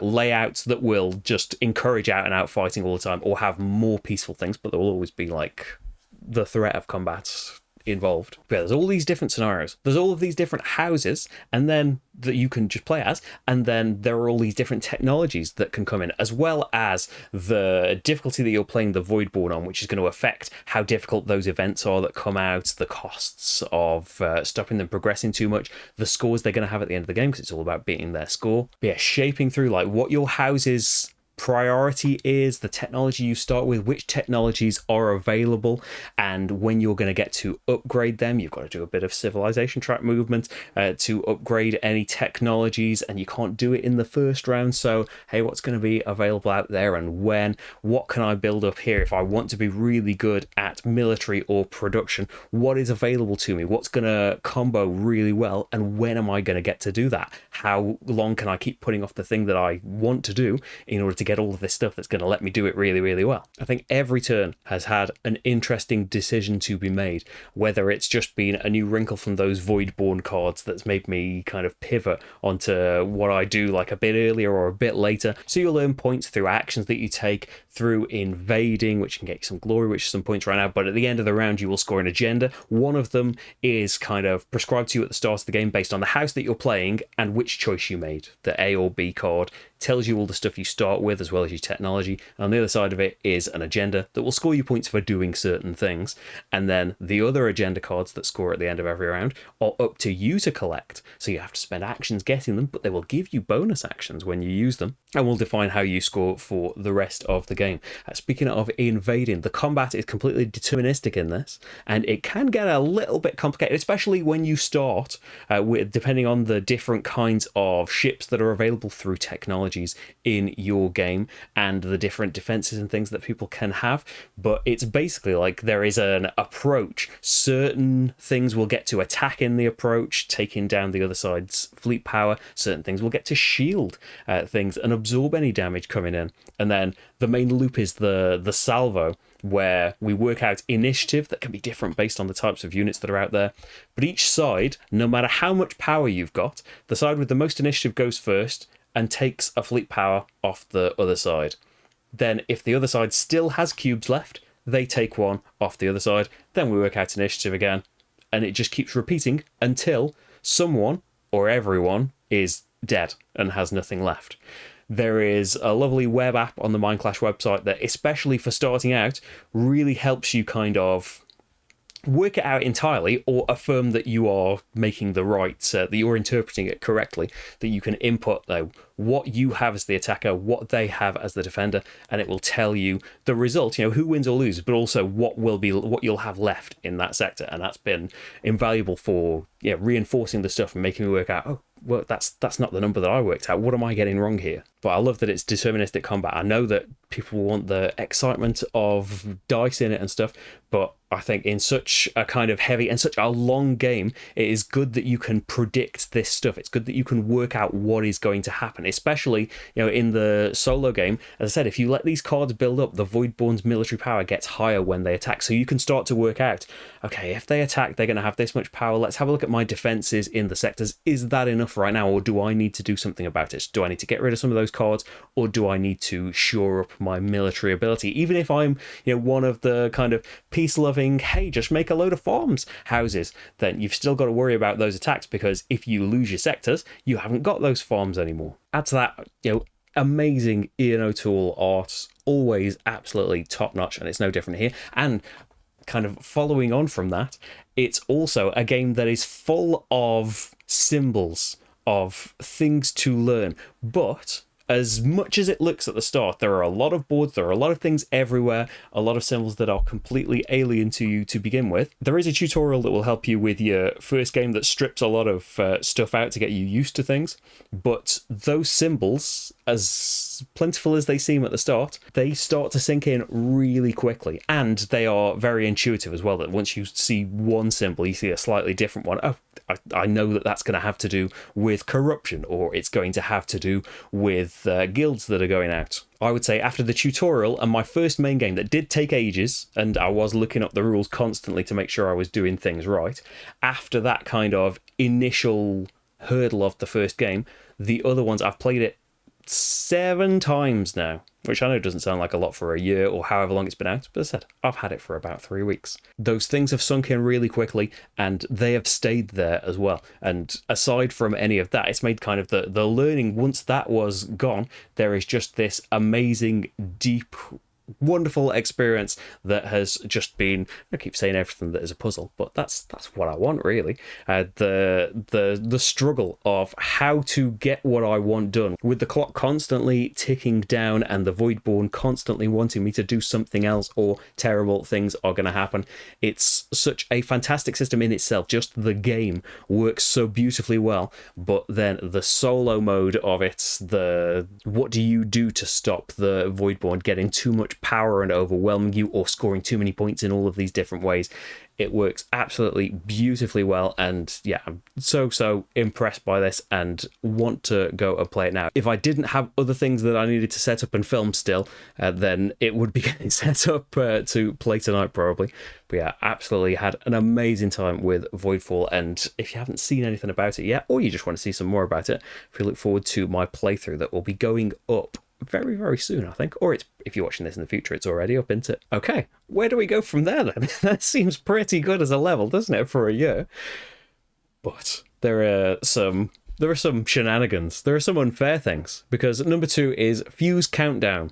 layouts that will just encourage out and out fighting all the time, or have more peaceful things, but there will always be like the threat of combat involved. But there's all these different scenarios, there's all of these different houses, and then that you can just play as, and then there are all these different technologies that can come in, as well as the difficulty that you're playing the Voidborn on, which is going to affect how difficult those events are that come out, the costs of stopping them progressing too much, the scores they're going to have at the end of the game, because it's all about beating their score. But yeah, shaping through like what your houses priority is, the technology you start with, which technologies are available, and when you're going to get to upgrade them. You've got to do a bit of civilization track movement to upgrade any technologies, and you can't do it in the first round. So hey, what's going to be available out there, and when? What can I build up here if I want to be really good at military or production? What is available to me? What's going to combo really well, and when am I going to get to do that? How long can I keep putting off the thing that I want to do in order to get all of this stuff that's going to let me do it really, really well? I think every turn has had an interesting decision to be made, whether it's just been a new wrinkle from those Voidborn cards that's made me kind of pivot onto what I do like a bit earlier or a bit later. So you'll earn points through actions that you take, through invading, which can get you some glory, which is some points right now, but at the end of the round you will score an agenda. One of them is kind of prescribed to you at the start of the game based on the house that you're playing and which choice you made. The A or B card tells you all the stuff you start with as well as your technology, and on the other side of it is an agenda that will score you points for doing certain things. And then the other agenda cards that score at the end of every round are up to you to collect, so you have to spend actions getting them, but they will give you bonus actions when you use them, and will define how you score for the rest of the game. Speaking of invading, the combat is completely deterministic in this, and it can get a little bit complicated, especially when you start with, depending on the different kinds of ships that are available through technologies in your game and the different defenses and things that people can have. But it's basically like there is an approach. Certain things will get to attack in the approach, taking down the other side's fleet power. Certain things will get to shield things and absorb any damage coming in. And then the main loop is the salvo, where we work out initiative that can be different based on the types of units that are out there. But each side, no matter how much power you've got, the side with the most initiative goes first and takes a fleet power off the other side. Then if the other side still has cubes left, they take one off the other side. Then we work out initiative again, and it just keeps repeating until someone or everyone is dead and has nothing left. There is a lovely web app on the Mindclash website that, especially for starting out, really helps you kind of work it out entirely, or affirm that you are making the right, that you're interpreting it correctly, that you can input what you have as the attacker, what they have as the defender, and it will tell you the result, who wins or loses, but also what you'll have left in that sector. And that's been invaluable for reinforcing the stuff and making me work out, well, that's not the number that I worked out. What am I getting wrong here? But I love that it's deterministic combat. I know that people want the excitement of dice in it and stuff, but I think in such a kind of heavy and such a long game, it is good that you can predict this stuff. It's good that you can work out what is going to happen, especially, in the solo game. As I said, if you let these cards build up, the Voidborn's military power gets higher when they attack. So you can start to work out, okay, if they attack, they're going to have this much power. Let's have a look at my defenses in the sectors. Is that enough right now, or do I need to do something about it? Do I need to get rid of some of those cards, or do I need to shore up my military ability? Even if I'm, one of the kind of peace-loving, hey, just make a load of farms houses, then you've still got to worry about those attacks, because if you lose your sectors, you haven't got those farms anymore. Add to that, amazing Ian O'Toole art, always absolutely top-notch, and it's no different here. And kind of following on from that, it's also a game that is full of symbols, of things to learn, but as much as it looks at the start, there are a lot of boards, there are a lot of things everywhere, a lot of symbols that are completely alien to you to begin with. There is a tutorial that will help you with your first game that strips a lot of stuff out to get you used to things, but those symbols, as plentiful as they seem at the start, they start to sink in really quickly, and they are very intuitive as well, that once you see one symbol, you see a slightly different one. Oh, I know that that's going to have to do with corruption, or it's going to have to do with guilds that are going out. I would say after the tutorial and my first main game that did take ages, and I was looking up the rules constantly to make sure I was doing things right, after that kind of initial hurdle of the first game, the other ones, I've played it 7 times now, which I know doesn't sound like a lot for a year or however long it's been out, but as I said, I've had it for about 3 weeks. Those things have sunk in really quickly, and they have stayed there as well. And aside from any of that, it's made kind of the learning, once that was gone, there is just this amazing, deep, wonderful experience that has just been, I keep saying everything that is a puzzle, but that's what I want, really. The struggle of how to get what I want done, with the clock constantly ticking down and the Voidborn constantly wanting me to do something else, or terrible things are going to happen. It's such a fantastic system in itself. Just the game works so beautifully well, but then the solo mode of it, the what do you do to stop the Voidborn getting too much power and overwhelming you, or scoring too many points in all of these different ways. It works absolutely beautifully well, and yeah, I'm so impressed by this and want to go and play it now. If I didn't have other things that I needed to set up and film still, then it would be getting set up to play tonight probably. But yeah, absolutely had an amazing time with Voidfall, and if you haven't seen anything about it yet, or you just want to see some more about it, if you look forward to my playthrough that will be going up very soon, I think, or it's, if you're watching this in the future, it's already up, isn't it? Okay, where do we go from there then? That seems pretty good as a level, doesn't it, for a year? But there are some shenanigans, there are some unfair things, because number 2 is Fuse Countdown.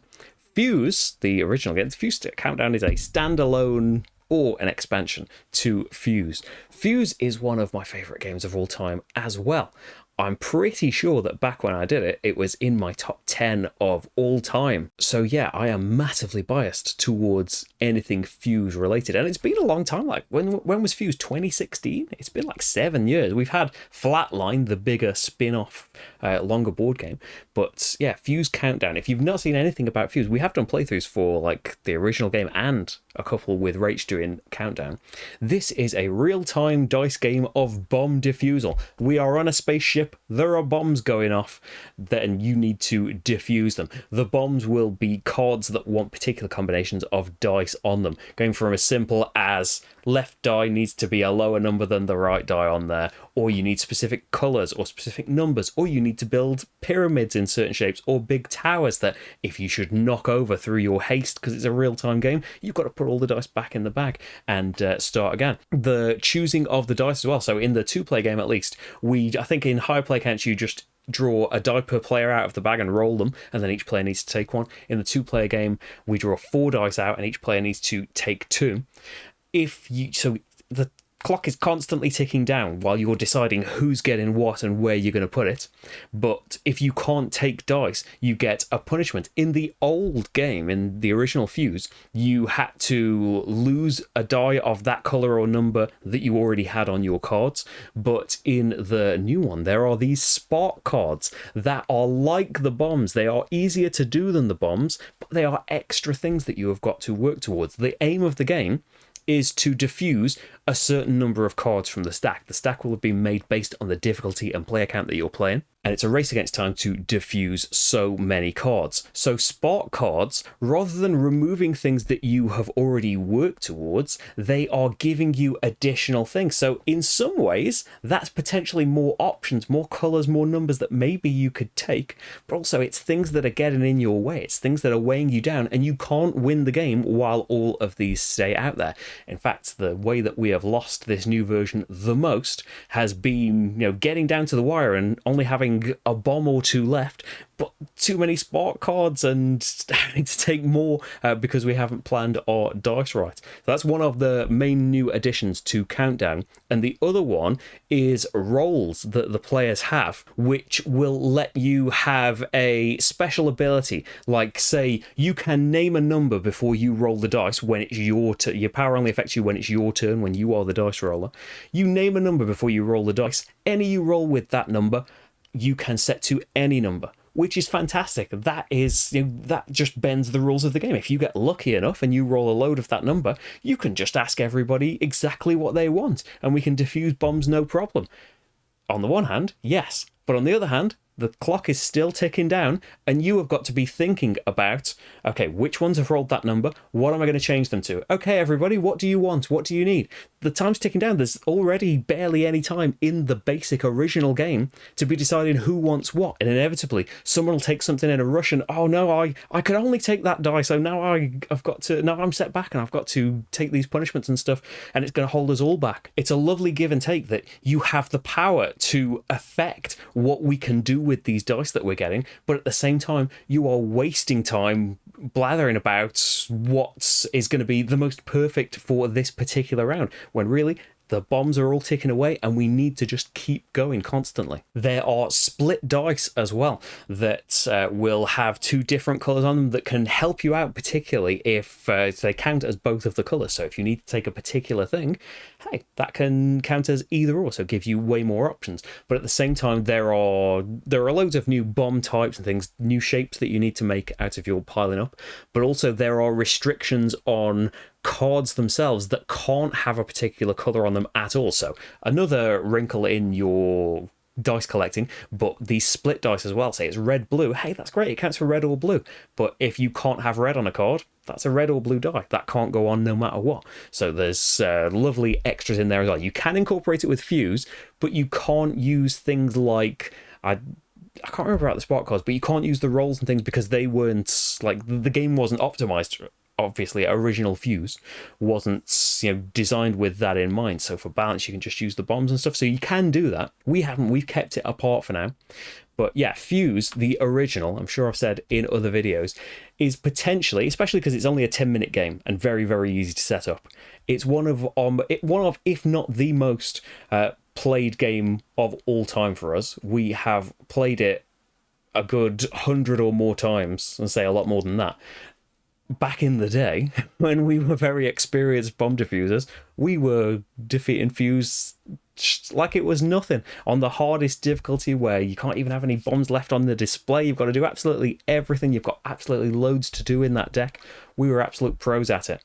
Fuse, the original game, Fuse Countdown is a standalone or an expansion to Fuse. Fuse is one of my favourite games of all time as well. I'm pretty sure that back when I did it, it was in my top 10 of all time. So yeah, I am massively biased towards anything Fuse related. And it's been a long time. Like, when was Fuse? 2016? It's been like 7 years. We've had Flatline, the bigger spin-off, longer board game. But yeah, Fuse Countdown. If you've not seen anything about Fuse, we have done playthroughs for like the original game and a couple with Rach doing Countdown. This is a real-time dice game of bomb defusal. We are on a spaceship. There are bombs going off, then you need to defuse them. The bombs will be cards that want particular combinations of dice on them, going from as simple as left die needs to be a lower number than the right die on there, or you need specific colours or specific numbers, or you need to build pyramids in certain shapes, or big towers that if you should knock over through your haste, because it's a real-time game, you've got to put all the dice back in the bag and start again. The choosing of the dice as well, so in the 2-player game at least, I think in higher play counts you just draw a die per player out of the bag and roll them, and then each player needs to take one. In the 2-player game, we draw 4 dice out and each player needs to take 2. clock is constantly ticking down while you're deciding who's getting what and where you're going to put it. But if you can't take dice, you get a punishment. In the old game, in the original Fuse, you had to lose a die of that color or number that you already had on your cards. But in the new one, there are these spark cards that are like the bombs. They are easier to do than the bombs, but they are extra things that you have got to work towards. The aim of the game is to defuse a certain number of cards from the stack. The stack will have been made based on the difficulty and player count that you're playing, and it's a race against time to defuse so many cards. So spark cards, rather than removing things that you have already worked towards, they are giving you additional things. So in some ways, that's potentially more options, more colours, more numbers that maybe you could take, but also it's things that are getting in your way. It's things that are weighing you down, and you can't win the game while all of these stay out there. In fact, the way that we have lost this new version the most has been, getting down to the wire and only having a bomb or two left, but too many spark cards and having to take more because we haven't planned our dice right. So that's one of the main new additions to Countdown. And the other one is rolls that the players have, which will let you have a special ability. Like, say, you can name a number before you roll the dice when it's your turn. Your power only affects you when it's your turn, when you are the dice roller. You name a number before you roll the dice. Any you roll with that number, you can set to any number, which is fantastic. That is, that just bends the rules of the game. If you get lucky enough and you roll a load of that number, you can just ask everybody exactly what they want, and we can defuse bombs no problem. On the one hand, yes, but on the other hand, the clock is still ticking down, and you have got to be thinking about, okay, which ones have rolled that number? What am I going to change them to? Okay, everybody, what do you want? What do you need? The time's ticking down. There's already barely any time in the basic original game to be deciding who wants what. And inevitably, someone will take something in a rush and, oh no, I could only take that die, so now now I'm set back and I've got to take these punishments and stuff, and it's going to hold us all back. It's a lovely give and take that you have the power to affect what we can do with these dice that we're getting, but at the same time, you are wasting time blathering about what is going to be the most perfect for this particular round, when really the bombs are all ticking away and we need to just keep going constantly. There are split dice as well that will have two different colours on them that can help you out, particularly if they count as both of the colours. So if you need to take a particular thing, hey, that can count as either or, so give you way more options. But at the same time, there are loads of new bomb types and things, new shapes that you need to make out of your piling up, but also there are restrictions on cards themselves that can't have a particular colour on them at all. So another wrinkle in your dice collecting, but these split dice as well, say it's red blue, hey, that's great, it counts for red or blue, but if you can't have red on a card, that's a red or blue die that can't go on no matter what. So there's lovely extras in there as well. You can incorporate it with Fuse, but you can't use things like I can't remember about the spark cards, but you can't use the rolls and things because they weren't, like, the game wasn't optimized. Obviously, original Fuse wasn't designed with that in mind. So for balance, you can just use the bombs and stuff. So you can do that. We've kept it apart for now. But yeah, Fuse, the original, I'm sure I've said in other videos, is potentially, especially because it's only a 10-minute game and very, very easy to set up, it's one of, if not the most played game of all time for us. We have played it a good 100 or more times, and say a lot more than that. Back in the day, when we were very experienced bomb diffusers, we were defeating Fuse like it was nothing on the hardest difficulty, where you can't even have any bombs left on the display. You've got to do absolutely everything. You've got absolutely loads to do in that deck. We were absolute pros at it.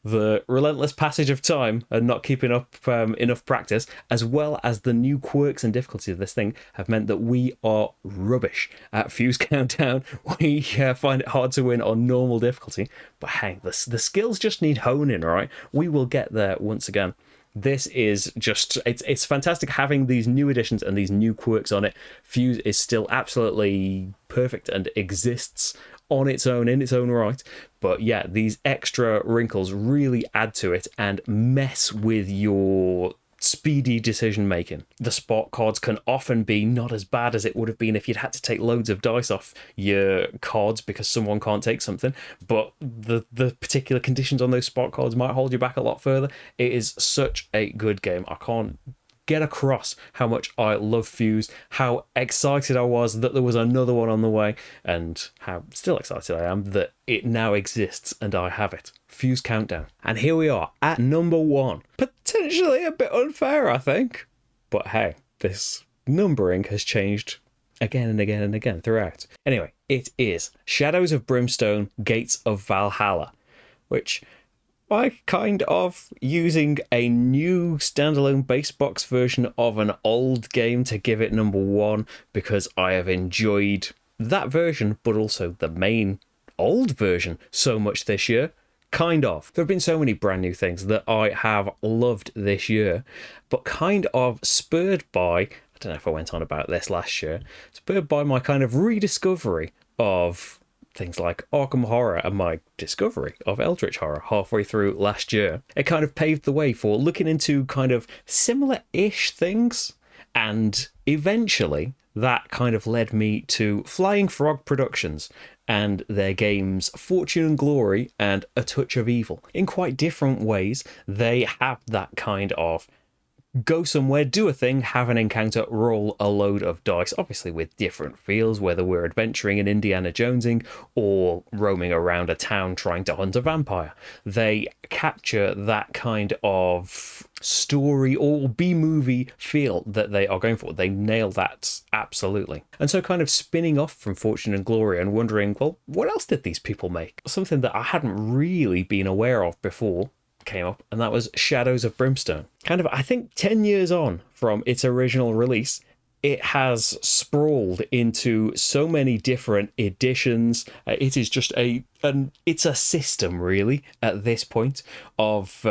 The relentless passage of time and not keeping up enough practice, as well as the new quirks and difficulties of this thing, have meant that we are rubbish at Fuse Countdown. We find it hard to win on normal difficulty, but hey, the skills just need honing, right? We will get there once again. This is just, it's fantastic having these new additions and these new quirks on it. Fuse is still absolutely perfect and exists on its own, in its own right. But yeah, these extra wrinkles really add to it and mess with your speedy decision making. The spot cards can often be not as bad as it would have been if you'd had to take loads of dice off your cards because someone can't take something, but the particular conditions on those spot cards might hold you back a lot further. It is such a good game. I can't get across how much I love Fuse, how excited I was that there was another one on the way, and how still excited I am that it now exists and I have it. Fuse Countdown. And here we are at number 1. Potentially a bit unfair, I think. But hey, this numbering has changed again and again and again throughout. Anyway, it is Shadows of Brimstone, Gates of Valhalla, which by kind of using a new standalone base box version of an old game to give it number 1, because I have enjoyed that version, but also the main old version so much this year. Kind of. There have been so many brand new things that I have loved this year, but kind of spurred by, I don't know if I went on about this last year, spurred by my kind of rediscovery of things like Arkham Horror and my discovery of Eldritch Horror halfway through last year. It kind of paved the way for looking into kind of similar-ish things, and eventually that kind of led me to Flying Frog Productions and their games Fortune and Glory and A Touch of Evil. In quite different ways, they have that kind of go somewhere, do a thing, have an encounter, roll a load of dice, obviously with different feels, whether we're adventuring and Indiana Jonesing or roaming around a town trying to hunt a vampire. They capture that kind of story or B-movie feel that they are going for. They nail that absolutely. And so kind of spinning off from Fortune and Glory and wondering, well, what else did these people make? Something that I hadn't really been aware of before came up, and that was Shadows of Brimstone. Kind of, I think 10 years on from its original release, it has sprawled into so many different editions. It is just it's a system really at this point of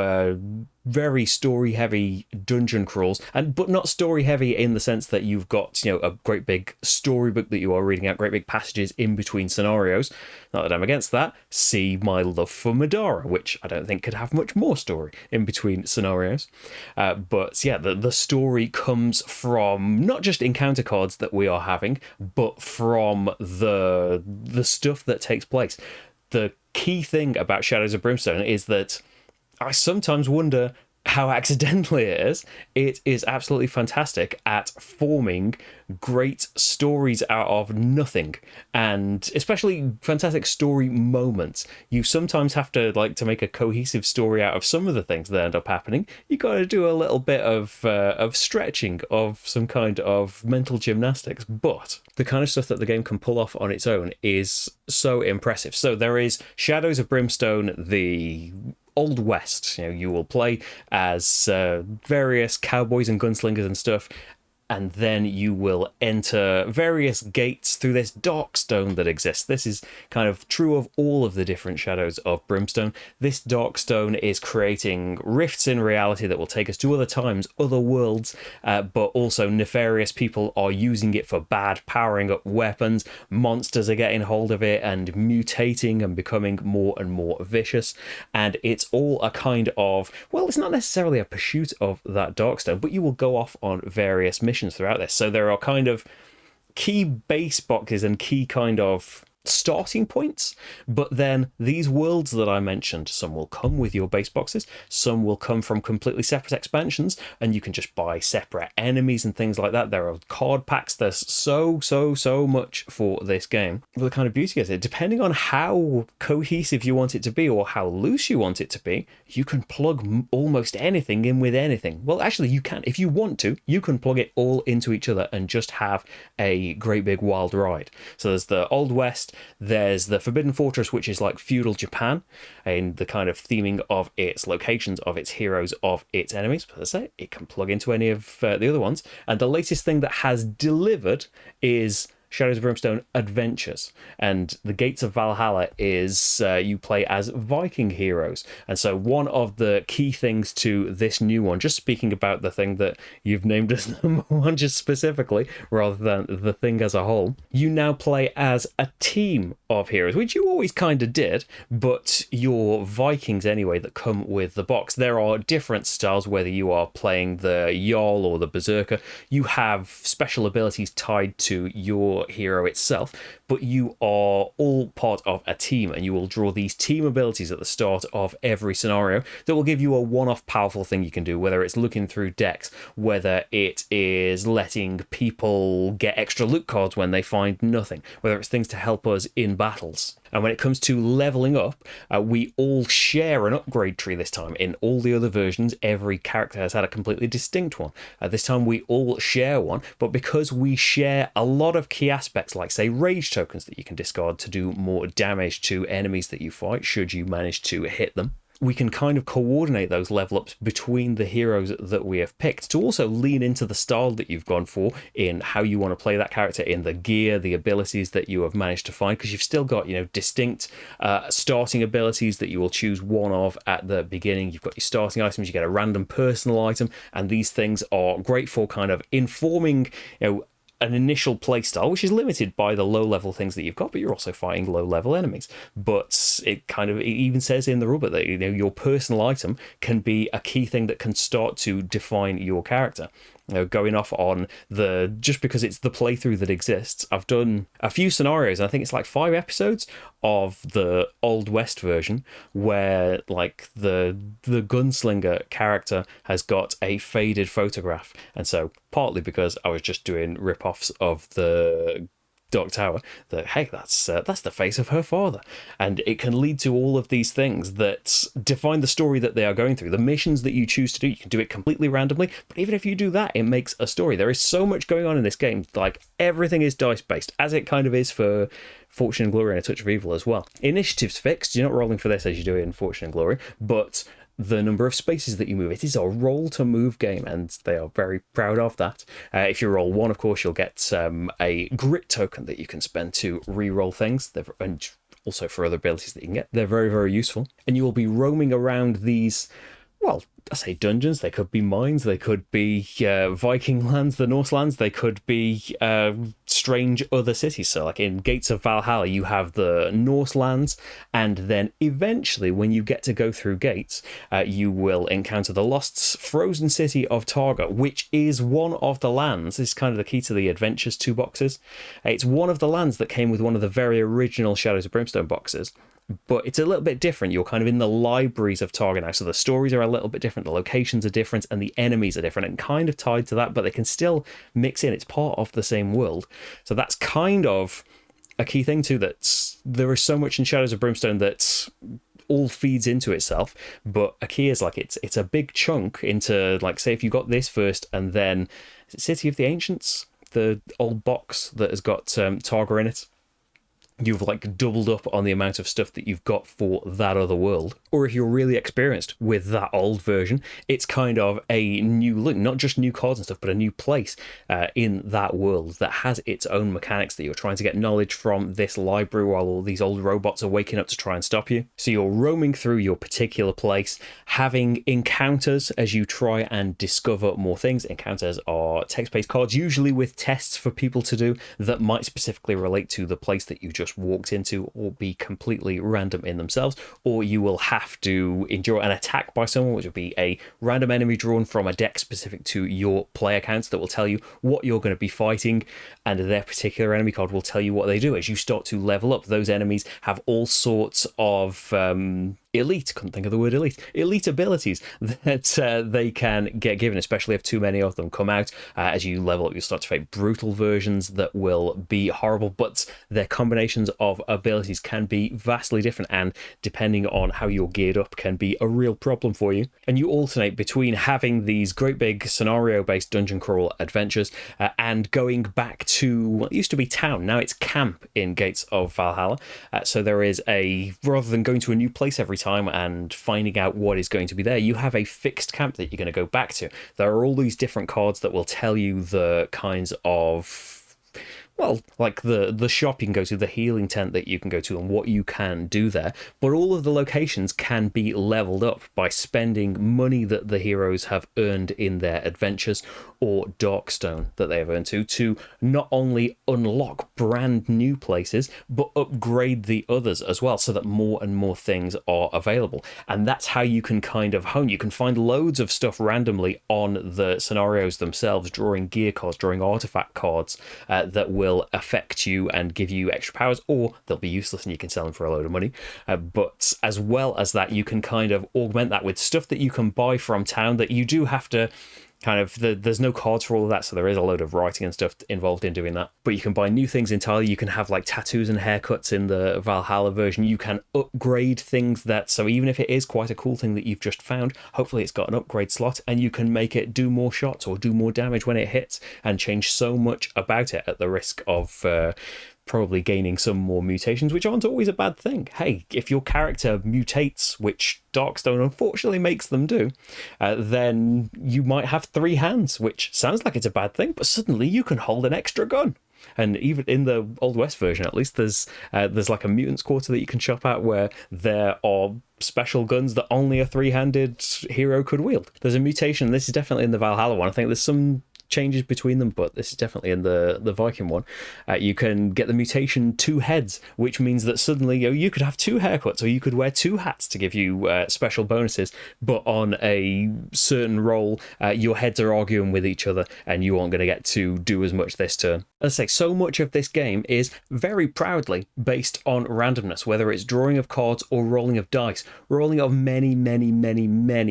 very story heavy dungeon crawls, but not story heavy in the sense that you've got, you know, a great big storybook that you are reading out, great big passages in between scenarios. Not that I'm against that. See my love for Madara, which I don't think could have much more story in between scenarios. But yeah, the story comes from not just encounter cards that we are having, but from the stuff that takes place. The key thing about Shadows of Brimstone is that I sometimes wonder how accidentally it is. It is absolutely fantastic at forming great stories out of nothing, and especially fantastic story moments. You sometimes have to, like, to make a cohesive story out of some of the things that end up happening, you got to do a little bit of stretching, of some kind of mental gymnastics, but the kind of stuff that the game can pull off on its own is so impressive. So there is Shadows of Brimstone, the Old West. You know, you will play as various cowboys and gunslingers and stuff, and then you will enter various gates through this dark stone that exists. This is kind of true of all of the different Shadows of Brimstone. This dark stone is creating rifts in reality that will take us to other times, other worlds, but also nefarious people are using it for bad, powering up weapons. Monsters are getting hold of it and mutating and becoming more and more vicious. And it's all a kind of, well, it's not necessarily a pursuit of that dark stone, but you will go off on various missions throughout this. So there are kind of key base boxes and key kind of starting points, but then these worlds that I mentioned, some will come with your base boxes, some will come from completely separate expansions, and you can just buy separate enemies and things like that. There are card packs. There's so much for this game. The kind of beauty is it, depending on how cohesive you want it to be or how loose you want it to be, you can plug almost anything in with anything. Well, actually you can. If you want to, you can plug it all into each other and just have a great big wild ride. So there's the Old West, there's the Forbidden Fortress, which is like feudal Japan, and the kind of theming of its locations, of its heroes, of its enemies. But as I say, it can plug into any of the other ones. And the latest thing that has delivered is Shadows of Brimstone Adventures, and the Gates of Valhalla is you play as Viking heroes. And so one of the key things to this new one, just speaking about the thing that you've named as number one just specifically, rather than the thing as a whole, you now play as a team of heroes, which you always kind of did, but your Vikings anyway that come with the box. There are different styles, whether you are playing the Jarl or the Berserker. You have special abilities tied to your hero itself, but you are all part of a team, and you will draw these team abilities at the start of every scenario that will give you a one-off powerful thing you can do, whether it's looking through decks, whether it is letting people get extra loot cards when they find nothing, whether it's things to help us in battles. And when it comes to leveling up, we all share an upgrade tree this time. In all the other versions, every character has had a completely distinct one. This time we all share one, but because we share a lot of key aspects, like say rage tokens that you can discard to do more damage to enemies that you fight, should you manage to hit them, we can kind of coordinate those level ups between the heroes that we have picked to also lean into the style that you've gone for in how you want to play that character, in the gear, the abilities that you have managed to find, because you've still got, distinct starting abilities that you will choose one of at the beginning. You've got your starting items, you get a random personal item, and these things are great for kind of informing, an initial playstyle, which is limited by the low-level things that you've got, but you're also fighting low-level enemies. But it even says in the rulebook that your personal item can be a key thing that can start to define your character. Going off on just because it's the playthrough that exists, I've done a few scenarios, and I think it's like 5 episodes of the Old West version where like the gunslinger character has got a faded photograph, and so partly because I was just doing rip-offs of the Dark Tower, that hey, that's the face of her father, and it can lead to all of these things that define the story that they are going through. The missions that you choose to do, you can do it completely randomly, but even if you do that, it makes a story. There is so much going on in this game, like everything is dice based, as it kind of is for Fortune and Glory and A Touch of Evil as well. Initiative's fixed, you're not rolling for this as you do in Fortune and Glory, but the number of spaces that you move, it is a roll to move game, and they are very proud of that. If you roll 1, of course, you'll get a grit token that you can spend to re-roll things, and also for other abilities that you can get. They're very, very useful, and you will be roaming around these, well, I say dungeons, they could be mines, they could be Viking lands, the Norse lands, they could be strange other cities. So like in Gates of Valhalla, you have the Norse lands, and then eventually when you get to go through gates, you will encounter the lost frozen city of Targa, which is one of the lands. This is kind of the key to the Adventures 2 boxes. It's one of the lands that came with one of the very original Shadows of Brimstone boxes, but it's a little bit different. You're kind of in the libraries of Targa now, so the stories are a little bit different, the locations are different, and the enemies are different, and kind of tied to that, but they can still mix in. It's part of the same world. So that's kind of a key thing too, that there is so much in Shadows of Brimstone that all feeds into itself, but a key is like it's a big chunk into, like, say if you got this first, and then is it City of the Ancients, the old box that has got Targa in it, you've like doubled up on the amount of stuff that you've got for that other world. Or if you're really experienced with that old version, it's kind of a new look, not just new cards and stuff, but a new place in that world that has its own mechanics that you're trying to get knowledge from this library while all these old robots are waking up to try and stop you. So you're roaming through your particular place, having encounters as you try and discover more things. Encounters are text-based cards, usually with tests for people to do that might specifically relate to the place that you just walked into, or be completely random in themselves, or you will have to endure an attack by someone, which will be a random enemy drawn from a deck specific to your player counts that will tell you what you're going to be fighting, and their particular enemy card will tell you what they do. As you start to level up, those enemies have all sorts of couldn't think of the word elite abilities that they can get given, especially if too many of them come out. As you level up, you'll start to fight brutal versions that will be horrible, but their combinations of abilities can be vastly different, and depending on how you're geared up, can be a real problem for you. And you alternate between having these great big scenario-based dungeon crawl adventures and going back to what used to be town, now it's camp in Gates of Valhalla. So there is rather than going to a new place every time and finding out what is going to be there, you have a fixed camp that you're going to go back to. There are all these different cards that will tell you the kinds of, well, like the shop you can go to, the healing tent that you can go to, and what you can do there. But all of the locations can be leveled up by spending money that the heroes have earned in their adventures, or Darkstone that they have earned to not only unlock brand new places, but upgrade the others as well, so that more and more things are available. And that's how you can kind of hone. You can find loads of stuff randomly on the scenarios themselves, drawing gear cards, drawing artifact cards that will affect you and give you extra powers, or they'll be useless and you can sell them for a load of money. But as well as that, you can kind of augment that with stuff that you can buy from town that you do have to kind of, there's no cards for all of that, so there is a load of writing and stuff involved in doing that. But you can buy new things entirely. You can have like tattoos and haircuts in the Valhalla version. You can upgrade things that, so even if it is quite a cool thing that you've just found, hopefully it's got an upgrade slot, and you can make it do more shots or do more damage when it hits, and change so much about it at the risk of probably gaining some more mutations, which aren't always a bad thing. Hey, if your character mutates, which Darkstone unfortunately makes them do, then you might have 3 hands, which sounds like it's a bad thing, but suddenly you can hold an extra gun. And even in the Old West version, at least, there's like a mutants quarter that you can shop at where there are special guns that only a 3-handed hero could wield. There's a mutation, this is definitely in the Valhalla one. I think there's some changes between them, but this is definitely in the Viking one. You can get the mutation 2 heads, which means that suddenly you could have 2 haircuts, or you could wear 2 hats to give you special bonuses, but on a certain roll your heads are arguing with each other and you aren't going to get to do as much this turn. As I say, so much of this game is very proudly based on randomness, whether it's drawing of cards or rolling of dice, rolling of many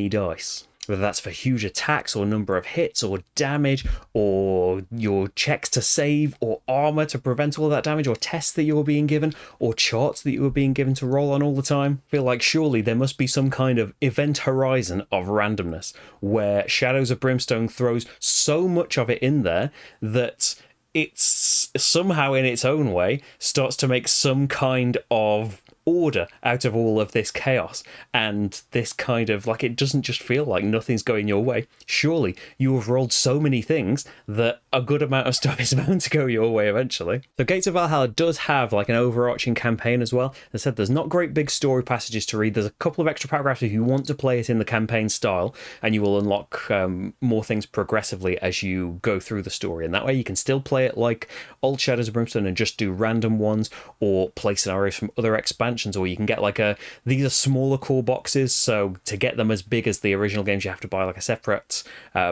dice. Whether that's for huge attacks or number of hits or damage, or your checks to save or armor to prevent all that damage, or tests that you're being given, or charts that you are being given to roll on all the time. I feel like surely there must be some kind of event horizon of randomness where Shadows of Brimstone throws so much of it in there that it's somehow in its own way starts to make some kind of order out of all of this chaos, and this kind of, like, it doesn't just feel like nothing's going your way. Surely you have rolled so many things that a good amount of stuff is bound to go your way eventually. So Gates of Valhalla does have like an overarching campaign as well. As I said, there's not great big story passages to read. There's a couple of extra paragraphs if you want to play it in the campaign style, and you will unlock more things progressively as you go through the story, and that way you can still play it like old Shadows of Brimstone and just do random ones, or play scenarios from other expansions, or you can get like these are smaller core boxes, so to get them as big as the original games you have to buy like a separate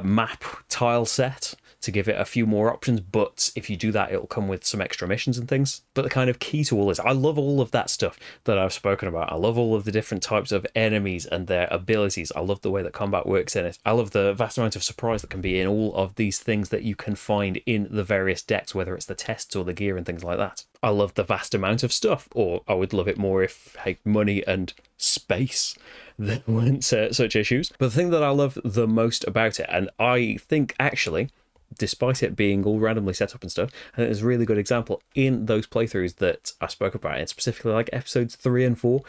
map tile set to give it a few more options, but if you do that it'll come with some extra missions and things. But the kind of key to all this, I love all of that stuff that I've spoken about. I love all of the different types of enemies and their abilities. I love the way that combat works in it. I love the vast amount of surprise that can be in all of these things that you can find in the various decks, whether it's the tests or the gear and things like that. I love the vast amount of stuff, or I would love it more if, hey, money and space that weren't such issues. But the thing that I love the most about it, and I think actually, despite it being all randomly set up and stuff, and it's a really good example in those playthroughs that I spoke about, and specifically like episodes 3 and 4,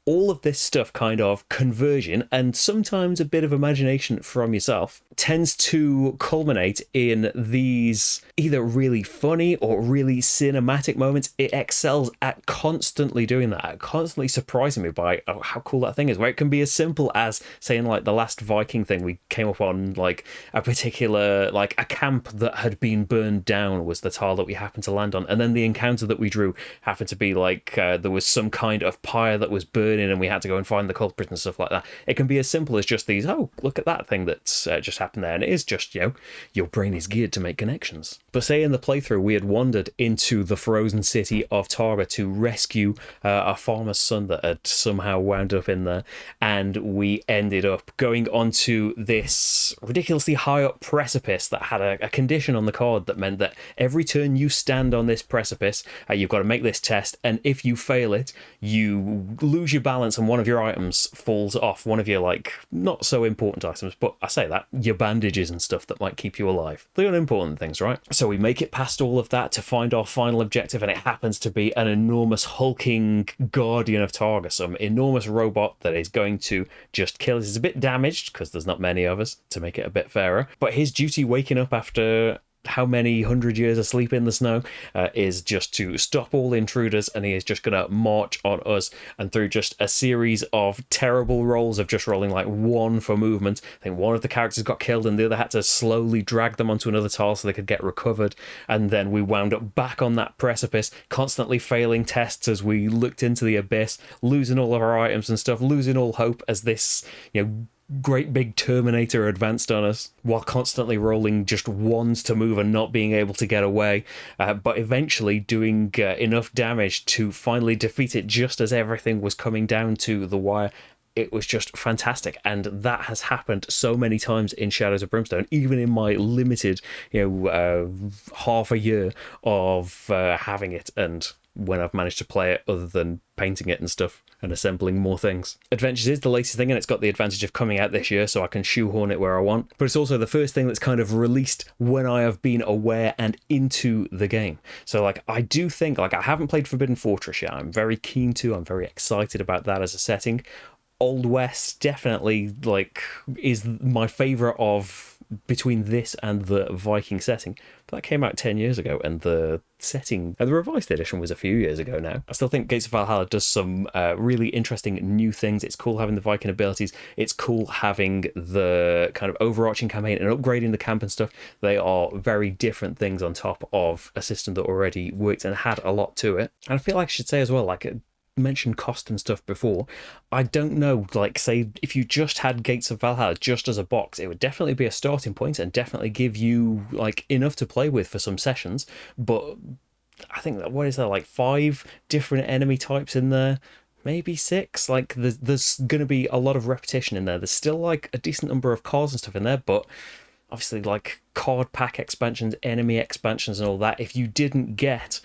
all of this stuff, kind of conversion and sometimes a bit of imagination from yourself, tends to culminate in these either really funny or really cinematic moments. It excels at constantly doing that, at constantly surprising me by how cool that thing is, where it can be as simple as saying, like the last Viking thing, we came up on like a particular, like a camp that had been burned down was the tile that we happened to land on, and then the encounter that we drew happened to be like there was some kind of pyre that was burning and we had to go and find the culprit and stuff like that. It can be as simple as just these, oh, look at that thing that's just happened there, and it is just, your brain is geared to make connections. But say in the playthrough we had wandered into the frozen city of Tara to rescue a farmer's son that had somehow wound up in there, and we ended up going onto this ridiculously high up precipice that had a condition on the card that meant that every turn you stand on this precipice, you've got to make this test, and if you fail it, you lose your balance and one of your items falls off, one of your like not so important items, but I say that, your bandages and stuff that might keep you alive, the unimportant things, right? So we make it past all of that to find our final objective, and it happens to be an enormous hulking guardian of Targa, some enormous robot that is going to just kill us. He's a bit damaged because there's not many of us, to make it a bit fairer, but his duty waking up after how many 100 years asleep in the snow, is just to stop all intruders, and he is just going to march on us. And through just a series of terrible rolls of just rolling like 1 for movement, I think one of the characters got killed and the other had to slowly drag them onto another tile so they could get recovered. And then we wound up back on that precipice, constantly failing tests as we looked into the abyss, losing all of our items and stuff, losing all hope as this, great big Terminator advanced on us, while constantly rolling just 1s to move and not being able to get away, but eventually doing enough damage to finally defeat it just as everything was coming down to the wire. It was just fantastic, and that has happened so many times in Shadows of Brimstone, even in my limited half a year of having it, and when I've managed to play it other than painting it and stuff and assembling more things. Adventures is the latest thing, and it's got the advantage of coming out this year, so I can shoehorn it where I want, but it's also the first thing that's kind of released when I have been aware and into the game. So I do think, I haven't played Forbidden Fortress yet. I'm very keen to. I'm very excited about that as a setting. Old West definitely is my favorite of between this and the Viking setting, but that came out 10 years ago, and the setting and the revised edition was a few years ago now. I still think Gates of Valhalla does some really interesting new things. It's cool having the Viking abilities. It's cool having the kind of overarching campaign and upgrading the camp and stuff. They are very different things on top of a system that already worked and had a lot to it. And I feel like I should say as well, mentioned cost and stuff before, I don't know, say if you just had Gates of Valhalla just as a box, it would definitely be a starting point and definitely give you enough to play with for some sessions. But I think that, what is there, 5 different enemy types in there, maybe 6. There's gonna be a lot of repetition in there. There's still a decent number of cards and stuff in there, but obviously card pack expansions, enemy expansions and all that, if you didn't get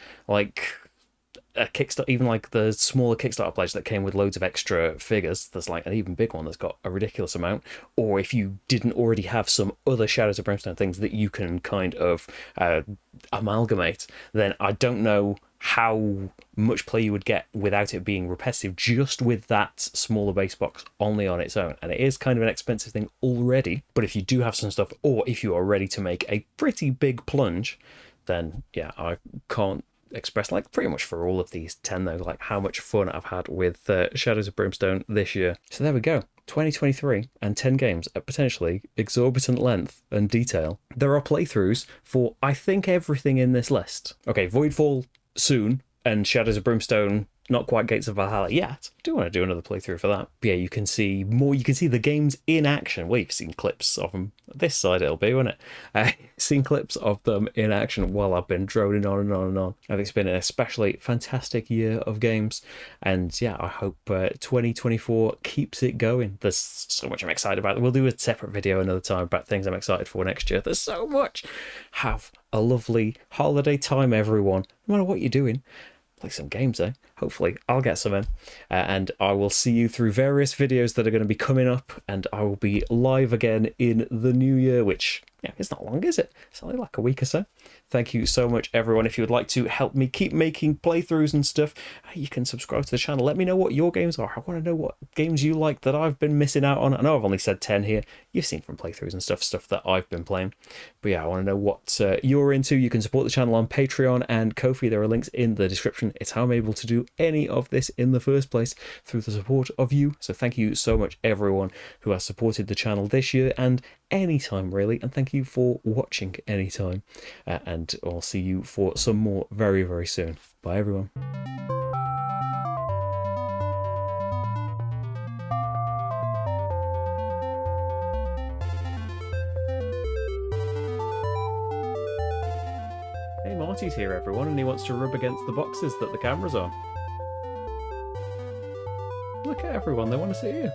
a Kickstarter, even the smaller Kickstarter pledge that came with loads of extra figures, there's an even big one that's got a ridiculous amount, or if you didn't already have some other Shadows of Brimstone things that you can kind of amalgamate, then I don't know how much play you would get without it being repetitive just with that smaller base box only on its own. And it is kind of an expensive thing already, but if you do have some stuff, or if you are ready to make a pretty big plunge, then yeah, I can't express pretty much for all of these 10 though, how much fun I've had with Shadows of Brimstone this year. So there we go, 2023 and 10 games at potentially exorbitant length and detail. There are playthroughs for I think everything in this list. Okay, Voidfall soon, and Shadows of Brimstone not quite Gates of Valhalla yet. I do want to do another playthrough for that. But yeah, you can see more. You can see the games in action. Well, you've seen clips of them. This side it'll be, won't it? Seen clips of them in action while I've been droning on and on and on. I think it's been an especially fantastic year of games. And yeah, I hope 2024 keeps it going. There's so much I'm excited about. We'll do a separate video another time about things I'm excited for next year. There's so much. Have a lovely holiday time, everyone. No matter what you're doing. Play some games, eh? Hopefully I'll get some in, and I will see you through various videos that are going to be coming up, and I will be live again in the new year, which, yeah, it's not long, is it? It's only a week or so. Thank you so much, everyone. If you would like to help me keep making playthroughs and stuff, you can subscribe to the channel. Let me know what your games are. I want to know what games you like that I've been missing out on. I know I've only said 10 here. You've seen from playthroughs and stuff that I've been playing. But yeah, I want to know what you're into. You can support the channel on Patreon and Ko-fi. There are links in the description. It's how I'm able to do any of this in the first place, through the support of you. So thank you so much, everyone who has supported the channel this year and anytime really, and thank you for watching anytime, and I'll see you for some more very, very soon. Bye, everyone. Hey, Marty's here, everyone, and he wants to rub against the boxes that the camera's on. Look at everyone, they want to see you.